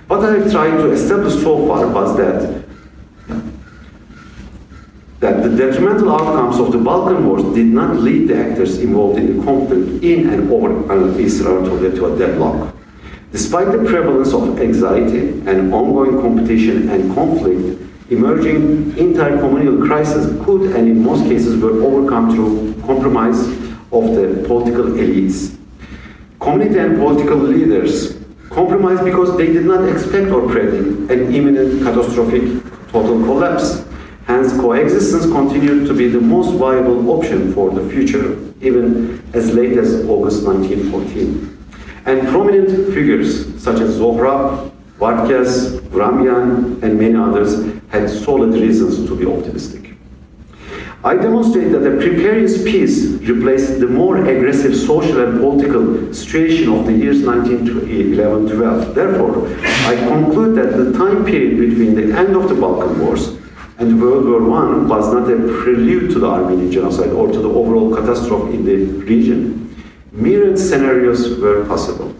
Speaker 3: What I have tried to establish so far was that the detrimental outcomes of the Balkan Wars did not lead the actors involved in the conflict in and over Eastern Anatolia to a deadlock. Despite the prevalence of anxiety and ongoing competition and conflict, emerging intercommunal crises could and in most cases were overcome through compromise of the political elites. Community and political leaders compromised because they did not expect or predict an imminent catastrophic total collapse. Hence, coexistence continued to be the most viable option for the future, even as late as August 1914. And prominent figures such as Zohrab, Varkas, Vramian, and many others had solid reasons to be optimistic. I demonstrate that a precarious peace replaced the more aggressive social and political situation of the years 1911-12. Therefore, I conclude that the time period between the end of the Balkan Wars and World War I was not a prelude to the Armenian Genocide or to the overall catastrophe in the region. Myriad scenarios were possible.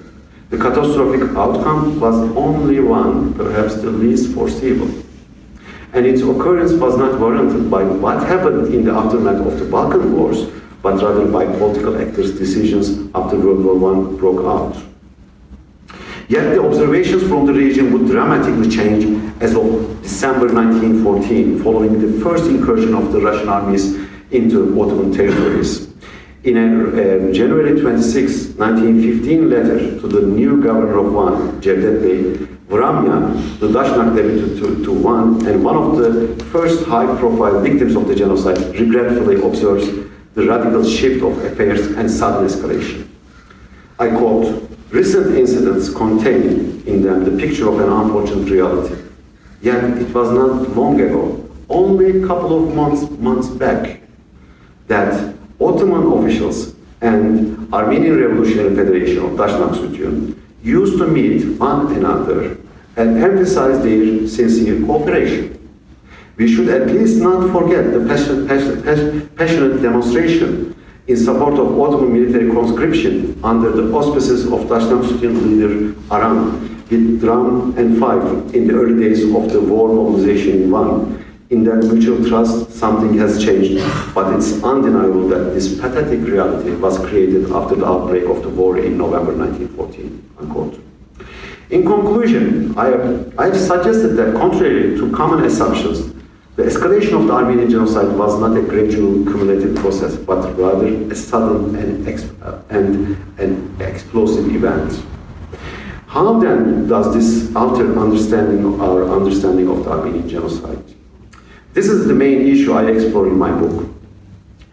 Speaker 3: The catastrophic outcome was only one, perhaps the least foreseeable. And its occurrence was not warranted by what happened in the aftermath of the Balkan Wars, but rather by political actors' decisions after World War I broke out. Yet the observations from the region would dramatically change as of December 1914, following the first incursion of the Russian armies into Ottoman territories. In a January 26, 1915 letter to the new governor of Van, Cevdet Bey, Vramian, the Dashnak deputy to Van, and one of the first high-profile victims of the genocide, regretfully observes the radical shift of affairs and sudden escalation. I quote, "Recent incidents contain in them the picture of an unfortunate reality. Yet it was not long ago, only a couple of months back, that Ottoman officials and Armenian Revolutionary Federation of Dashnak Sutyun used to meet one another and emphasize their sincere cooperation. We should at least not forget the passionate demonstration in support of Ottoman military conscription under the auspices of Dashnak Sutyun leader Aram, with drum and fife in the early days of the war mobilization in Van. In that mutual trust, something has changed, but it's undeniable that this pathetic reality was created after the outbreak of the war in November 1914." Unquote. In conclusion, I have suggested that contrary to common assumptions, the escalation of the Armenian genocide was not a gradual cumulative process, but rather a sudden and explosive event. How then does this alter our understanding of the Armenian genocide? This is the main issue I explore in my book.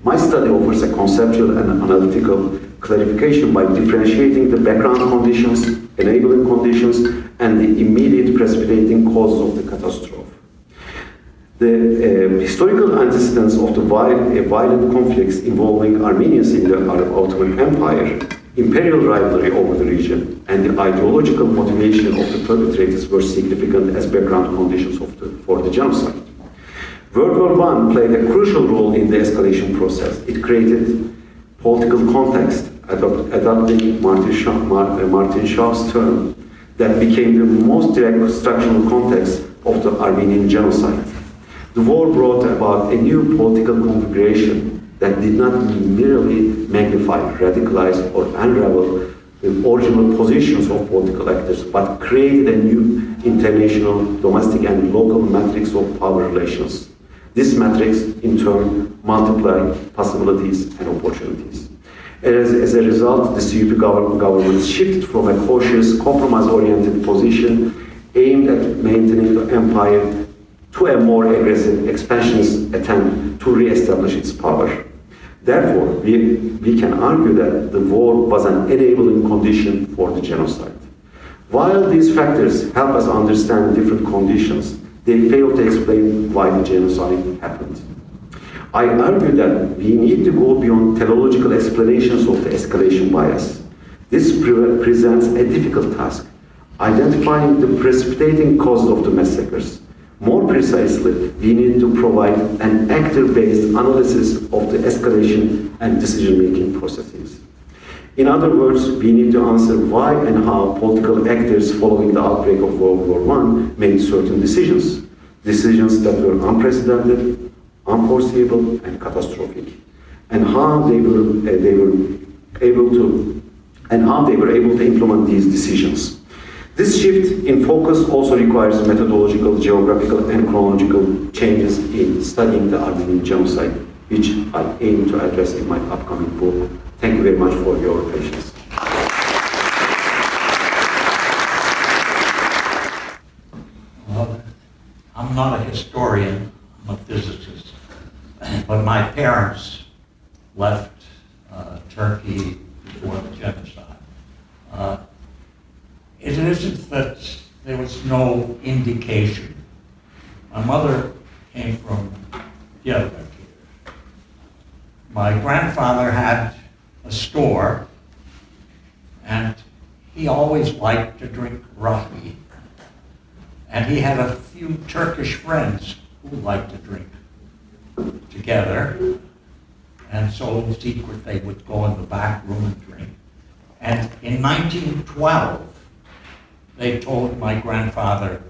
Speaker 3: My study offers a conceptual and analytical clarification by differentiating the background conditions, enabling conditions, and the immediate precipitating causes of the catastrophe. The historical antecedents of the violent conflicts involving Armenians in the Ottoman Empire, imperial rivalry over the region, and the ideological motivation of the perpetrators were significant as background conditions for the genocide. World War I played a crucial role in the escalation process. It created political context, adopting Martin Schaaf's term, that became the most direct structural context of the Armenian genocide. The war brought about a new political configuration that did not merely magnify, radicalize, or unravel the original positions of political actors, but created a new international, domestic, and local matrix of power relations. This matrix, in turn, multiplied possibilities and opportunities. As a result, the CUP government shifted from a cautious, compromise-oriented position aimed at maintaining the empire to a more aggressive, expansionist attempt to re-establish its power. Therefore, we can argue that the war was an enabling condition for the genocide. While these factors help us understand different conditions, they fail to explain why the genocide happened. I argue that we need to go beyond teleological explanations of the escalation bias. This presents a difficult task, identifying the precipitating causes of the massacres. More precisely, we need to provide an actor-based analysis of the escalation and decision-making processes. In other words, we need to answer why and how political actors following the outbreak of World War I made certain decisions that were unprecedented, unforeseeable, and catastrophic, and how they were able to implement these decisions. This shift in focus also requires methodological, geographical, and chronological changes in studying the Armenian genocide, which I aim to address in my upcoming book. Thank you very much for your patience.
Speaker 4: Well, I'm not a historian, I'm a physicist, but my parents left Turkey before the genocide. It isn't that there was no indication. My mother came from Diyarbakir. My grandfather had a store, and he always liked to drink raki. And he had a few Turkish friends who liked to drink together. And so in secret they would go in the back room and drink. And in 1912, they told my grandfather,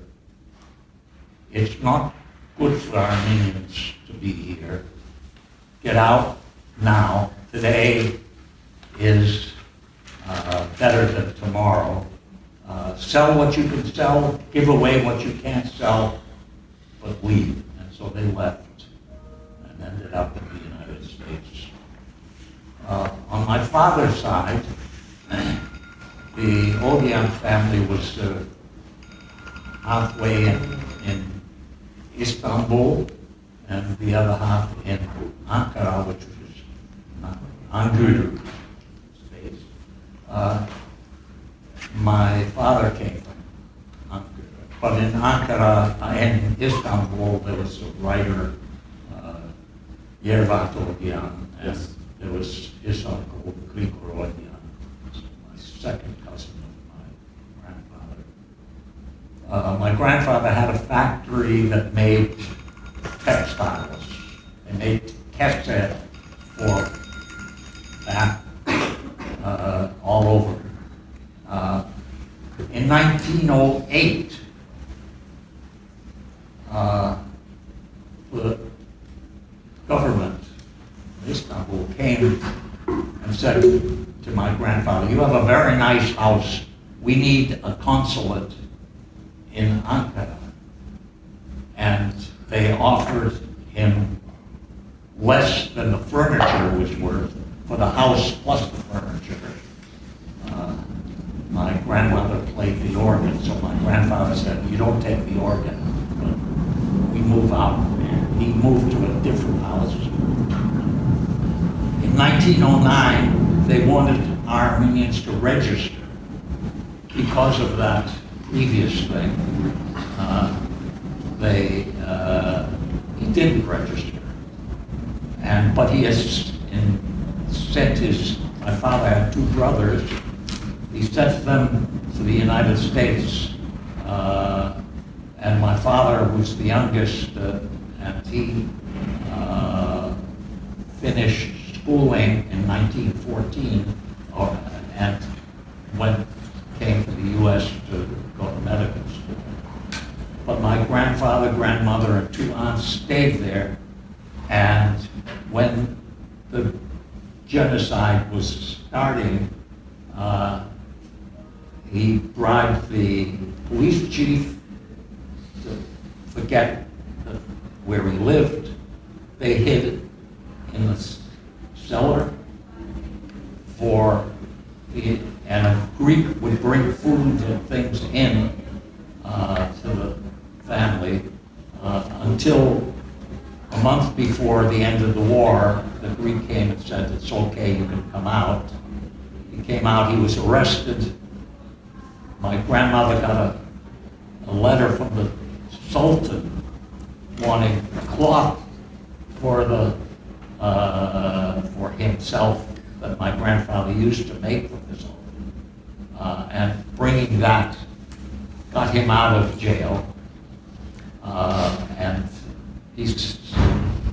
Speaker 4: it's not good for Armenians to be here. Get out now. Today is better than tomorrow. Sell what you can sell, give away what you can't sell, but leave. And so they left and ended up in the United States. On my father's side, the Ogian family was halfway in Istanbul and the other half in Ankara, which was Angulu space. My father came from Ankara, but in Ankara, in Istanbul, there was a writer, Yervat Ogian, and
Speaker 3: Yes.
Speaker 4: there was his uncle, Grigor Ogian, my second cousin of my grandfather. My grandfather had a factory that made textiles. They made kese for that all over. In 1908, the government of Istanbul came and said to my grandfather, you have a very nice house. We need a consulate in Ankara. And they offered him less than the furniture was worth for the house plus the furniture. My grandmother played different houses. In 1909, they wanted Armenians to register because of that previous thing. He didn't register, but he has sent my father had two brothers. He sent them to the United States, and my father was the youngest, and he finished schooling in 1914, and came to the U.S. to go to medical school. But my grandfather, grandmother, and two aunts stayed there, and when the genocide was starting, he bribed the police chief to forget where he lived. They hid in the cellar and a Greek would bring food and things in to the family until a month before the end of the war. The Greek came and said, "It's okay, you can come out." He came out, he was arrested. My grandmother got a letter from the Sultan wanting cloth for himself that my grandfather used to make for the Sultan. And bringing that got him out of jail. And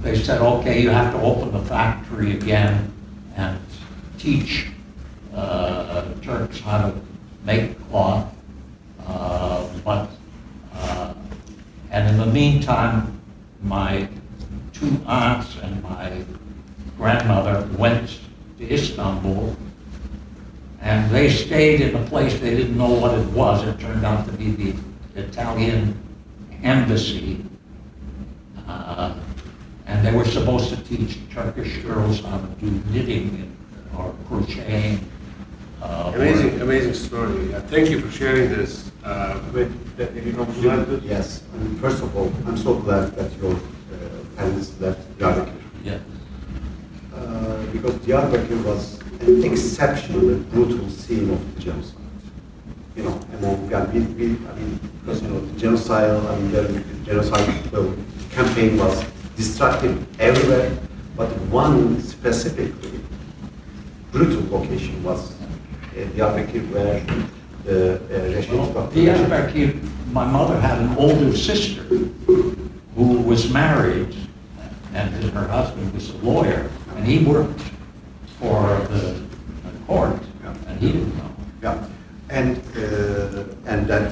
Speaker 4: they said, okay, you have to open the factory again and teach Turks how to make cloth. And in the meantime, my two aunts and my grandmother went to Istanbul, and they stayed in a place they didn't know what it was. It turned out to be the Italian embassy, and they were supposed to teach Turkish girls how to do knitting or crocheting.
Speaker 1: Amazing story. Thank you for sharing this.
Speaker 3: Yes. First of all, I'm so glad that your parents left Diyarbakir.
Speaker 4: Yeah.
Speaker 3: Because Diyarbakir was an exceptionally brutal scene of the genocide. You know, because the genocide campaign was destructive everywhere, but one specifically brutal location was Diyarbakir, where the
Speaker 4: Diyarbakir, my mother had an older sister who was married, and her husband was a lawyer, and he worked for the court, and he didn't know.
Speaker 3: Yeah, and that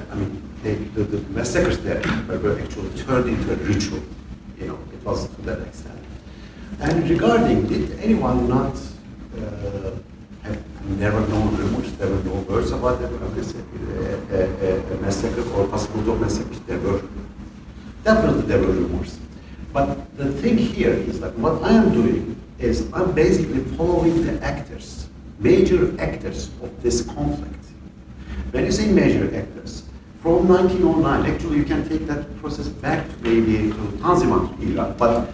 Speaker 3: the massacres there were actually turned into a ritual. You know, it was to that extent. And regarding, did anyone not have never known rumors? There were no words about a massacre or possibility of massacres. There were definitely there were rumors. But the thing here is that what I am doing is I'm basically following the actors, major actors of this conflict. When you say major actors, from 1909, actually you can take that process back to maybe to Tanzimat era, but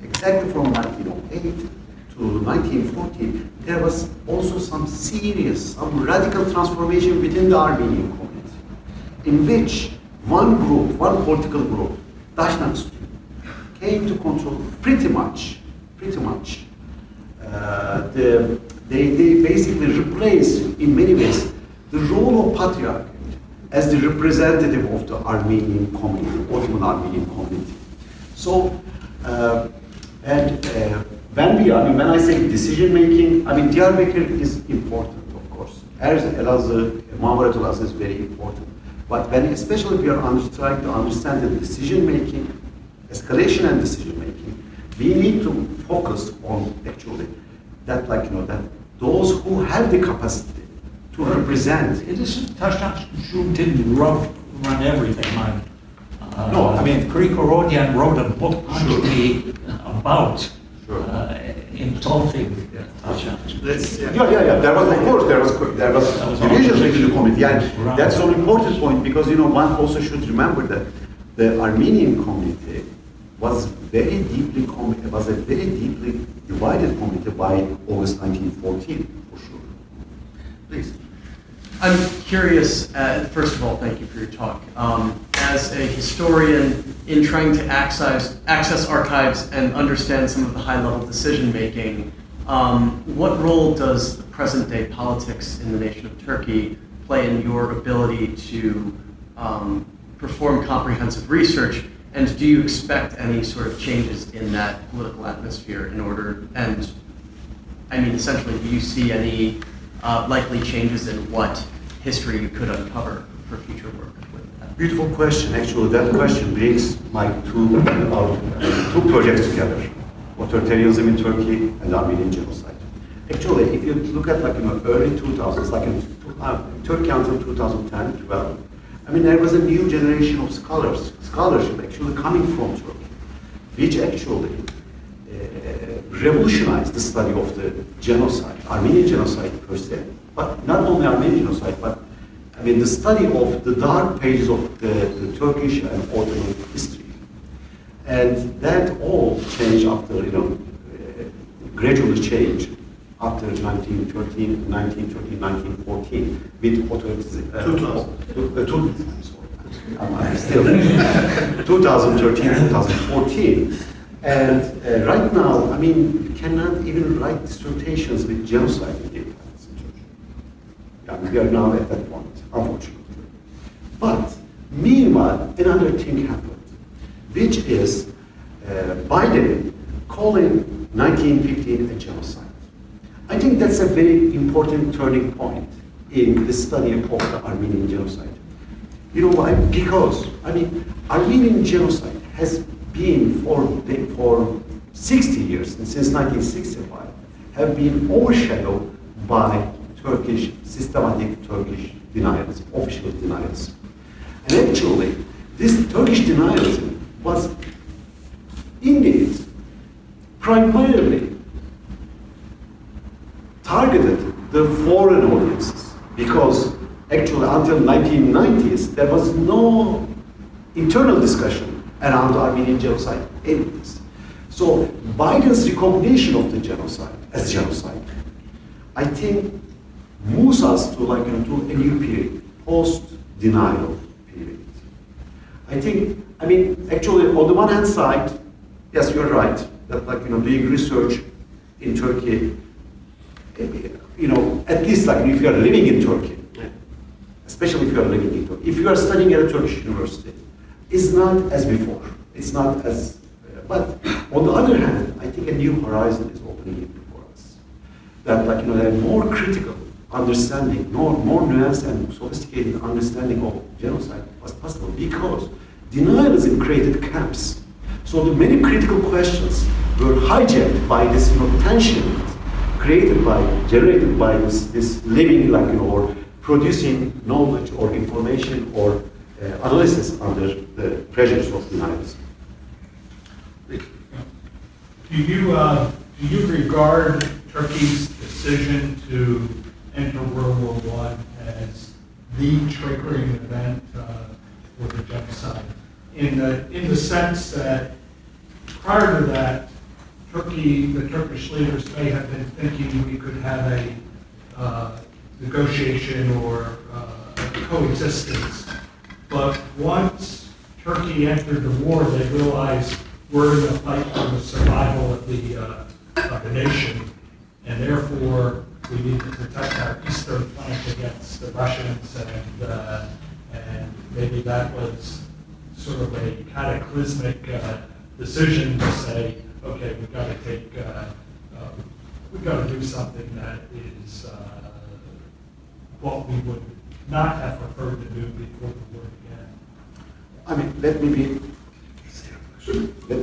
Speaker 3: exactly from 1908 to 1940, there was also some radical transformation within the Armenian community, in which one political group, Dashnakstu, came to control pretty much. They basically replaced, in many ways, the role of patriarch as the representative of the Armenian community, Ottoman Armenian community. So, when I say decision making, Diyarbakir is important, of course. Elazığ, Marmaret Elazığ is very important. But especially we are trying to understand the decision making, escalation and decision making, we need to focus on actually that, that those who have the capacity to represent.
Speaker 4: It isn't Tashnakstu didn't run everything. Krikoroyan wrote a book actually about insulting Tashnakstu.
Speaker 3: Yeah. There was divisions within the community. And that's an important point because one also should remember that the Armenian community was very deeply divided community by August 1914, for sure. Please.
Speaker 5: I'm curious, first of all, thank you for your talk. As a historian in trying to access archives and understand some of the high-level decision-making, what role does the present-day politics in the nation of Turkey play in your ability to perform comprehensive research? And do you expect any sort of changes in that political atmosphere in order, and I mean, essentially, do you see any likely changes in what history you could uncover for future work with that?
Speaker 3: Beautiful question. Actually, that question brings my two projects together: authoritarianism in Turkey and Armenian genocide. Actually, if you look at early 2000s, Turkey until 2010, 12, I mean, there was a new generation of scholarship actually coming from Turkey, which actually revolutionized the study of the genocide, Armenian genocide per se, but not only Armenian genocide, but I mean the study of the dark pages of the Turkish and Ottoman history. And that all changed after, gradually changed after 1913, 1914 with I'm still 2013, 2014. And right now, I mean, you cannot even write dissertations with genocide in the independence in Turkey. Yeah, we are now at that point, unfortunately. But meanwhile, another thing happened, which is Biden calling 1915 a genocide. I think that's a very important turning point in the study of the Armenian genocide. You know why? Because, I mean, Armenian genocide has been for 60 years, and since 1965, have been overshadowed by systematic Turkish denialism, official denialism. And actually, this Turkish denialism was indeed primarily targeted the foreign audiences, because actually until 1990s, there was no internal discussion around the Armenian genocide anyways. So Biden's recognition of the genocide as genocide, I think, moves us to to a new period, post-denial period. I think, I mean, actually, on the one hand side, yes, you're right, that doing research in Turkey, at least if you are living in Turkey, especially if you are living in Turkey, if you are studying at a Turkish university, it's not as before. It's not as, but on the other hand, I think a new horizon is opening before us. That a more critical understanding, more nuanced and sophisticated understanding of genocide was possible because denialism created camps. So the many critical questions were hijacked by this tension generated by this living or producing knowledge or information or analysis under the pressures of denialism.
Speaker 6: Do you regard Turkey's decision to enter World War I as the triggering event for the genocide? In the sense that prior to that, the Turkish leaders may have been thinking we could have a negotiation or coexistence. But once Turkey entered the war, they realized we're in a fight for the survival of the nation, and therefore we need to protect our eastern flank against the Russians, and maybe that was sort of a cataclysmic decision to say, okay, we've got to do something that is what we would not have preferred to do before the war began.
Speaker 3: I mean, let me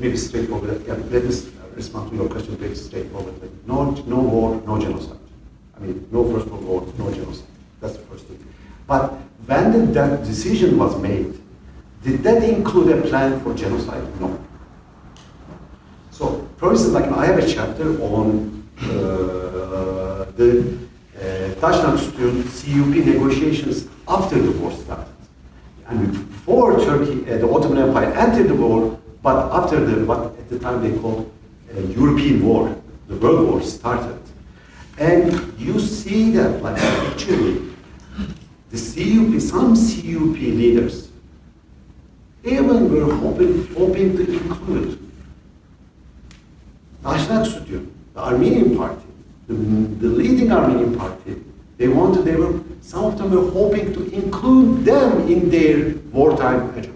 Speaker 3: be straightforward. Yeah, let me respond to your question very straightforwardly. No war, no genocide. I mean, no First World War, no genocide. That's the first thing. But when that decision was made, did that include a plan for genocide? No. So, for instance, I have a chapter on the Taşnaksu'nun CUP negotiations after the war started. And before Turkey, the Ottoman Empire entered the war, But after what at the time they called European War, the World War started. And you see that, like, actually, the CUP, some CUP leaders, even were hoping to include National Studio, the Armenian party, the leading Armenian party. Some of them were hoping to include them in their wartime agendas.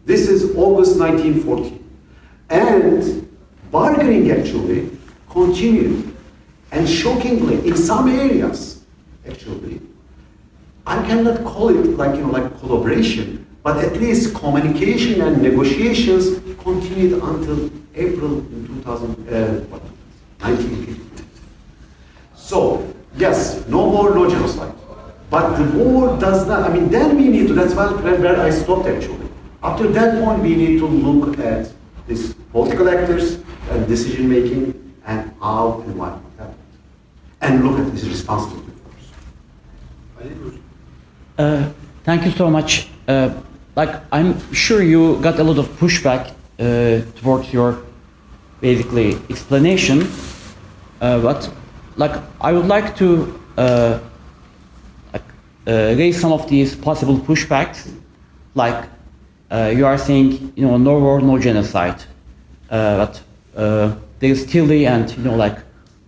Speaker 3: This is August 1940. And bargaining actually continued. And shockingly, in some areas, actually, I cannot call it like collaboration, but at least communication and negotiations continued until April in 1950. So, yes, no war, no genocide. But the war does not, then we need to, that's where I stopped actually. After that point, we need to look at these political actors and decision making and how and why it happened. And look at this responsibility first.
Speaker 2: Thank you so much. I'm sure you got a lot of pushback towards your basically explanation, but I would like to raise some of these possible pushbacks. You are saying, no war, no genocide, but there is still and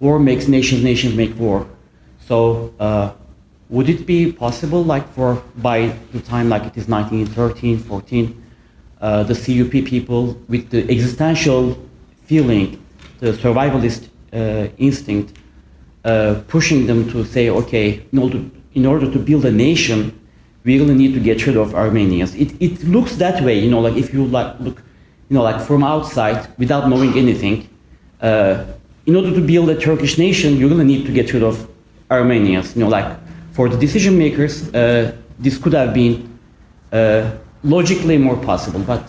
Speaker 2: war makes nations, nations make war. So would it be possible, by the time it is 1913, 14, the CUP people with the existential feeling, the survivalist instinct, pushing them to say, okay, in order to build a nation, we really need to get rid of Armenians. It looks that way, if you look, from outside without knowing anything. In order to build a Turkish nation, you really need to get rid of Armenians. For the decision makers, this could have been logically more possible. But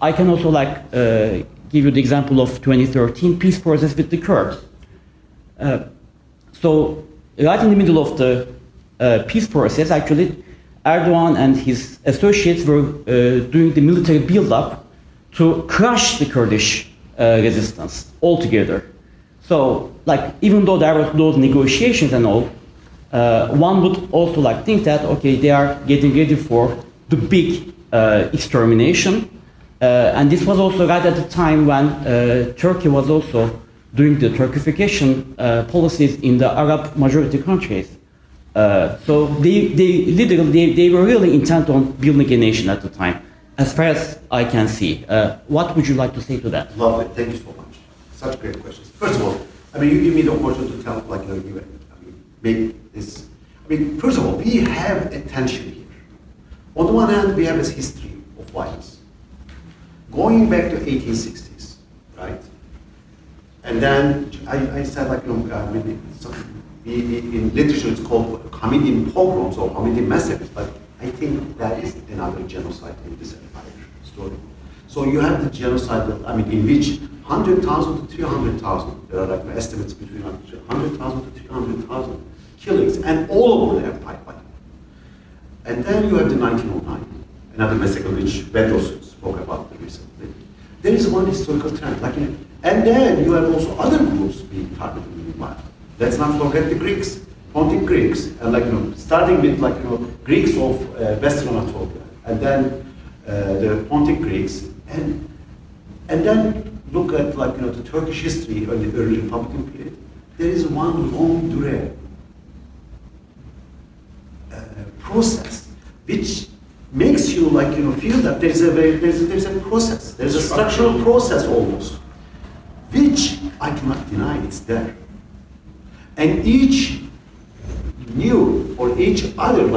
Speaker 2: I can also give you the example of 2013 peace process with the Kurds. So right in the middle of the peace process, actually, Erdogan and his associates were doing the military build-up to crush the Kurdish resistance altogether. So, even though there were those negotiations and all, one would also think that, okay, they are getting ready for the big extermination. And this was also right at the time when Turkey was also doing the Turkification policies in the Arab majority countries. So they were really intent on building a nation at the time, as far as I can see. What would you like to say to that?
Speaker 3: Lovely, thank you so much. Such great questions. First of all, you give me the opportunity to tell, make this. First of all, we have a tension here. On the one hand, we have this history of violence, going back to 1860s, right? And then I said, in literature it's called Hamidian pogroms or Hamidian massacres, but I think that is another genocide in this entire story. So you have the genocide, in which 100,000 to 300,000, there are estimates between 100,000 to 300,000 killings, and all over the empire. And then you have the 1909, another massacre which Bedros spoke about recently. There is one historical trend, and then you have also other groups being targeted meanwhile. Let's not forget the Greeks, Pontic Greeks, and starting with Greeks of Western Anatolia, and then the Pontic Greeks, and then look at the Turkish history in the early Republican period. There is one long durée process which makes you feel that there's a process, there's a structural process almost, which I cannot deny it's there. And each new or each other,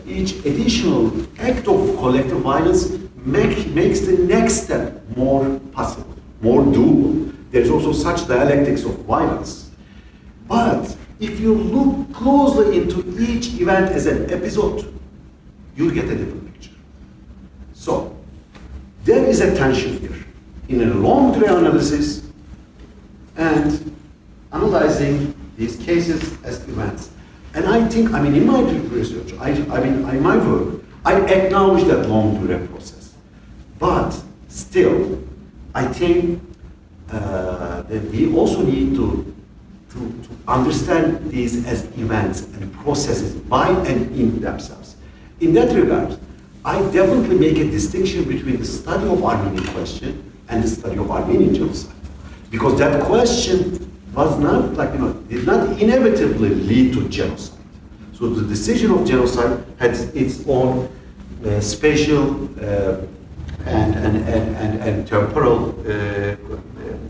Speaker 3: each additional act of collective violence makes the next step more possible, more doable. There's also such dialectics of violence. But if you look closely into each event as an episode, you'll get a different picture. So, there is a tension here in a long term analysis and analyzing these cases as events. And I think, in my research, in my work, I acknowledge that long duration process. But still, I think that we also need to understand these as events and processes by and in themselves. In that regard, I definitely make a distinction between the study of Armenian question and the study of Armenian genocide. Because that question was not like, did not inevitably lead to genocide. So the decision of genocide had its own spatial and temporal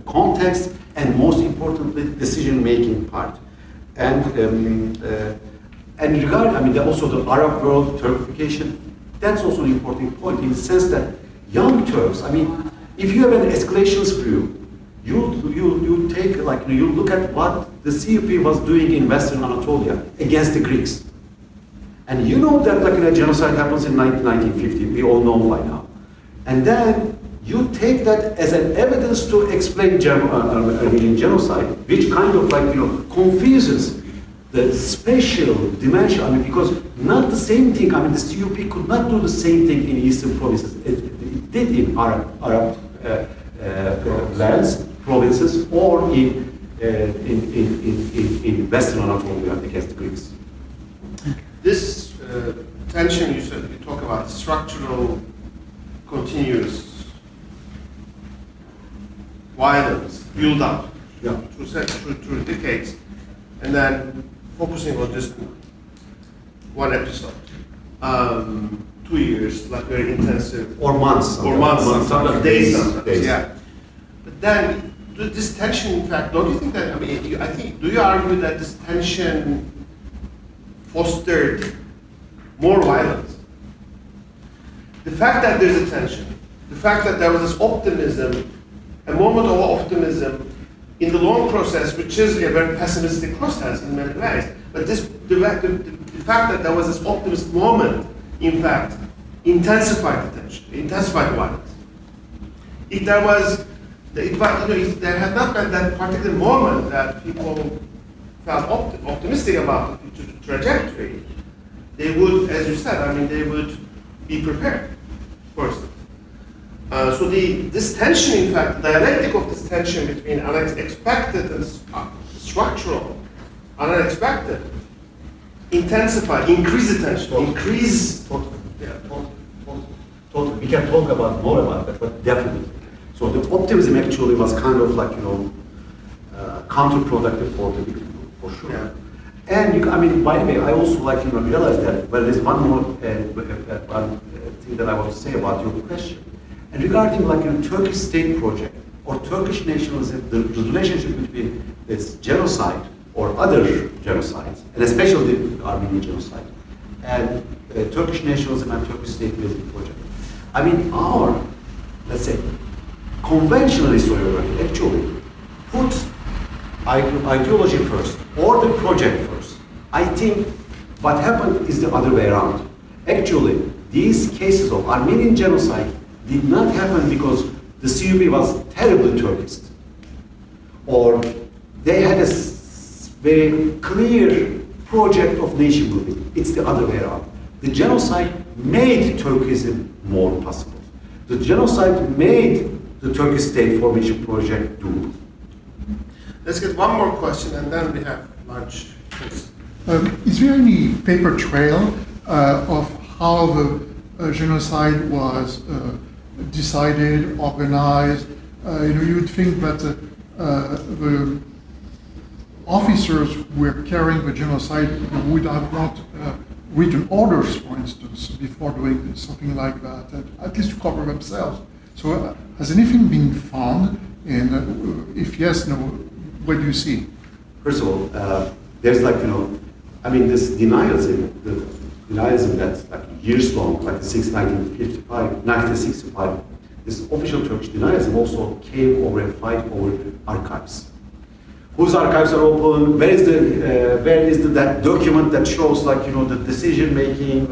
Speaker 3: context, and most importantly, decision-making part. And also the Arab world Turkification, that's also an important point in the sense that Young Turks, if you have an escalation view, you take you look at what the CUP was doing in Western Anatolia against the Greeks. And you know that a genocide happens in 1950, we all know by now. And then you take that as an evidence to explain Armenian genocide, which kind of confuses the spatial dimension. Because not the same thing. The CUP could not do the same thing in eastern provinces. It did in Arab lands, provinces, or in Western Anatolia against the Greeks.
Speaker 1: This tension you talk about structural, continuous violence build up through decades, and then focusing on just one episode, 2 years, very intensive,
Speaker 3: or months,
Speaker 1: sometimes days.
Speaker 3: Days.
Speaker 1: Yeah. But then this tension, in fact, don't you think that? Do you argue that this tension fostered more violence? The fact that there's a tension, the fact that there was this optimism, a moment of optimism in the long process, which is a very pessimistic process in many ways, but the fact that there was this optimist moment, in fact, intensified the tension, intensified the violence. If there had not been that particular moment that people felt optimistic about the future trajectory, they would, as you said, they would be prepared first. So this tension, in fact, the dialectic of this tension between unexpected and structural, unexpected, intensify, increase the tension, increase.
Speaker 3: Totally. We can talk more about that, but definitely. So the optimism actually was kind of counterproductive for the victim, for sure.
Speaker 1: Yeah.
Speaker 3: And by the way, I also realize that. Well, there's one more thing that I want to say about your question. And regarding Turkish state project or Turkish nationalism, the relationship between this genocide or other genocides, and especially the Armenian genocide, and Turkish nationalism and Turkish state building project. Our, let's say, conventional historiography actually puts ideology first or the project first. I think what happened is the other way around. Actually, these cases of Armenian genocide did not happen because the CUP was terribly Turkist, or they had a very clear project of nation building. It's the other way around. The genocide made Turkism more possible. The genocide made the Turkish state formation project doable.
Speaker 1: Let's get one more question and then we have lunch.
Speaker 7: Is there any paper trail of how the genocide was decided, organized? You would think that the officers who were carrying the genocide would have brought written orders, for instance, before doing something like that, at least to cover themselves. So has anything been found? And if yes, no, what do you see?
Speaker 3: First of all, there's this denialism that's years long, since 1965, this official Turkish denialism also came over a fight over archives. Whose archives are open? Where is that document that shows the decision making?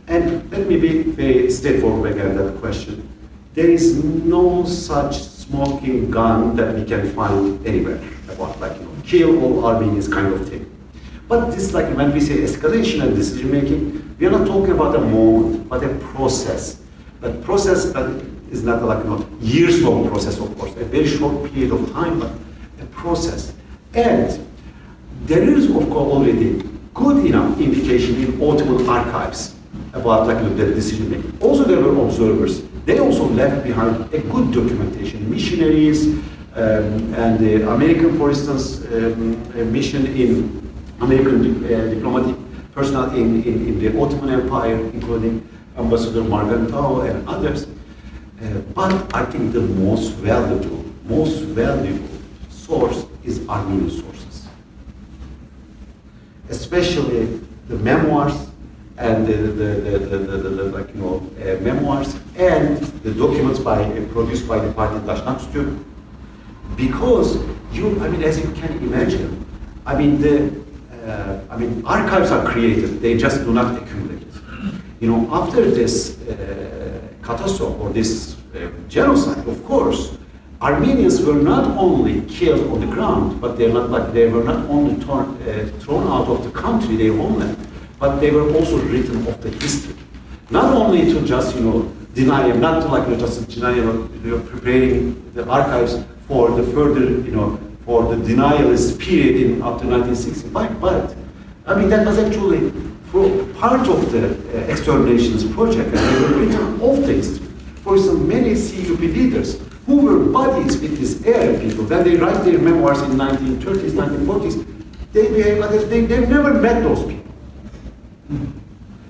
Speaker 3: And let me be very straightforward again that question. There is no such smoking gun that we can find anywhere about kill all Armenians kind of thing. But this, like when we say escalation and decision making, we are not talking about a moment, but a process. But process that is not like years long process, of course, a very short period of time, but a process. And there is, of course, already good enough indication in Ottoman archives about the decision making. Also, there were observers. They also left behind a good documentation. Missionaries and the American, for instance, a mission in American diplomatic personnel in the Ottoman Empire, including Ambassador Margantao and others. But I think the most valuable source is Armenian sources, especially the memoirs and memoirs and the documents produced by the party Daşnak, because as you can imagine, archives are created; they just do not accumulate. After this catastrophe or this genocide, of course, Armenians were not only killed on the ground, but they were not only thrown out of the country, their homeland, but they were also written off the history. Not only to just deny them, not to just deny them, preparing the archives for the further for the denialist period after 1965, but that was actually part of the exterminations project, and they were written off the history. For instance, many CUP leaders who were buddies with these Arab people, when they write their memoirs in 1930s, 1940s, they behave like this. They've never met those people.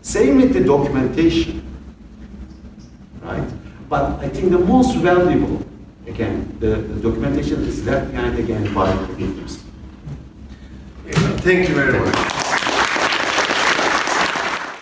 Speaker 3: Same with the documentation, right? But I think the most valuable, again, the documentation is left behind again by the leaders.
Speaker 1: Thank you very much.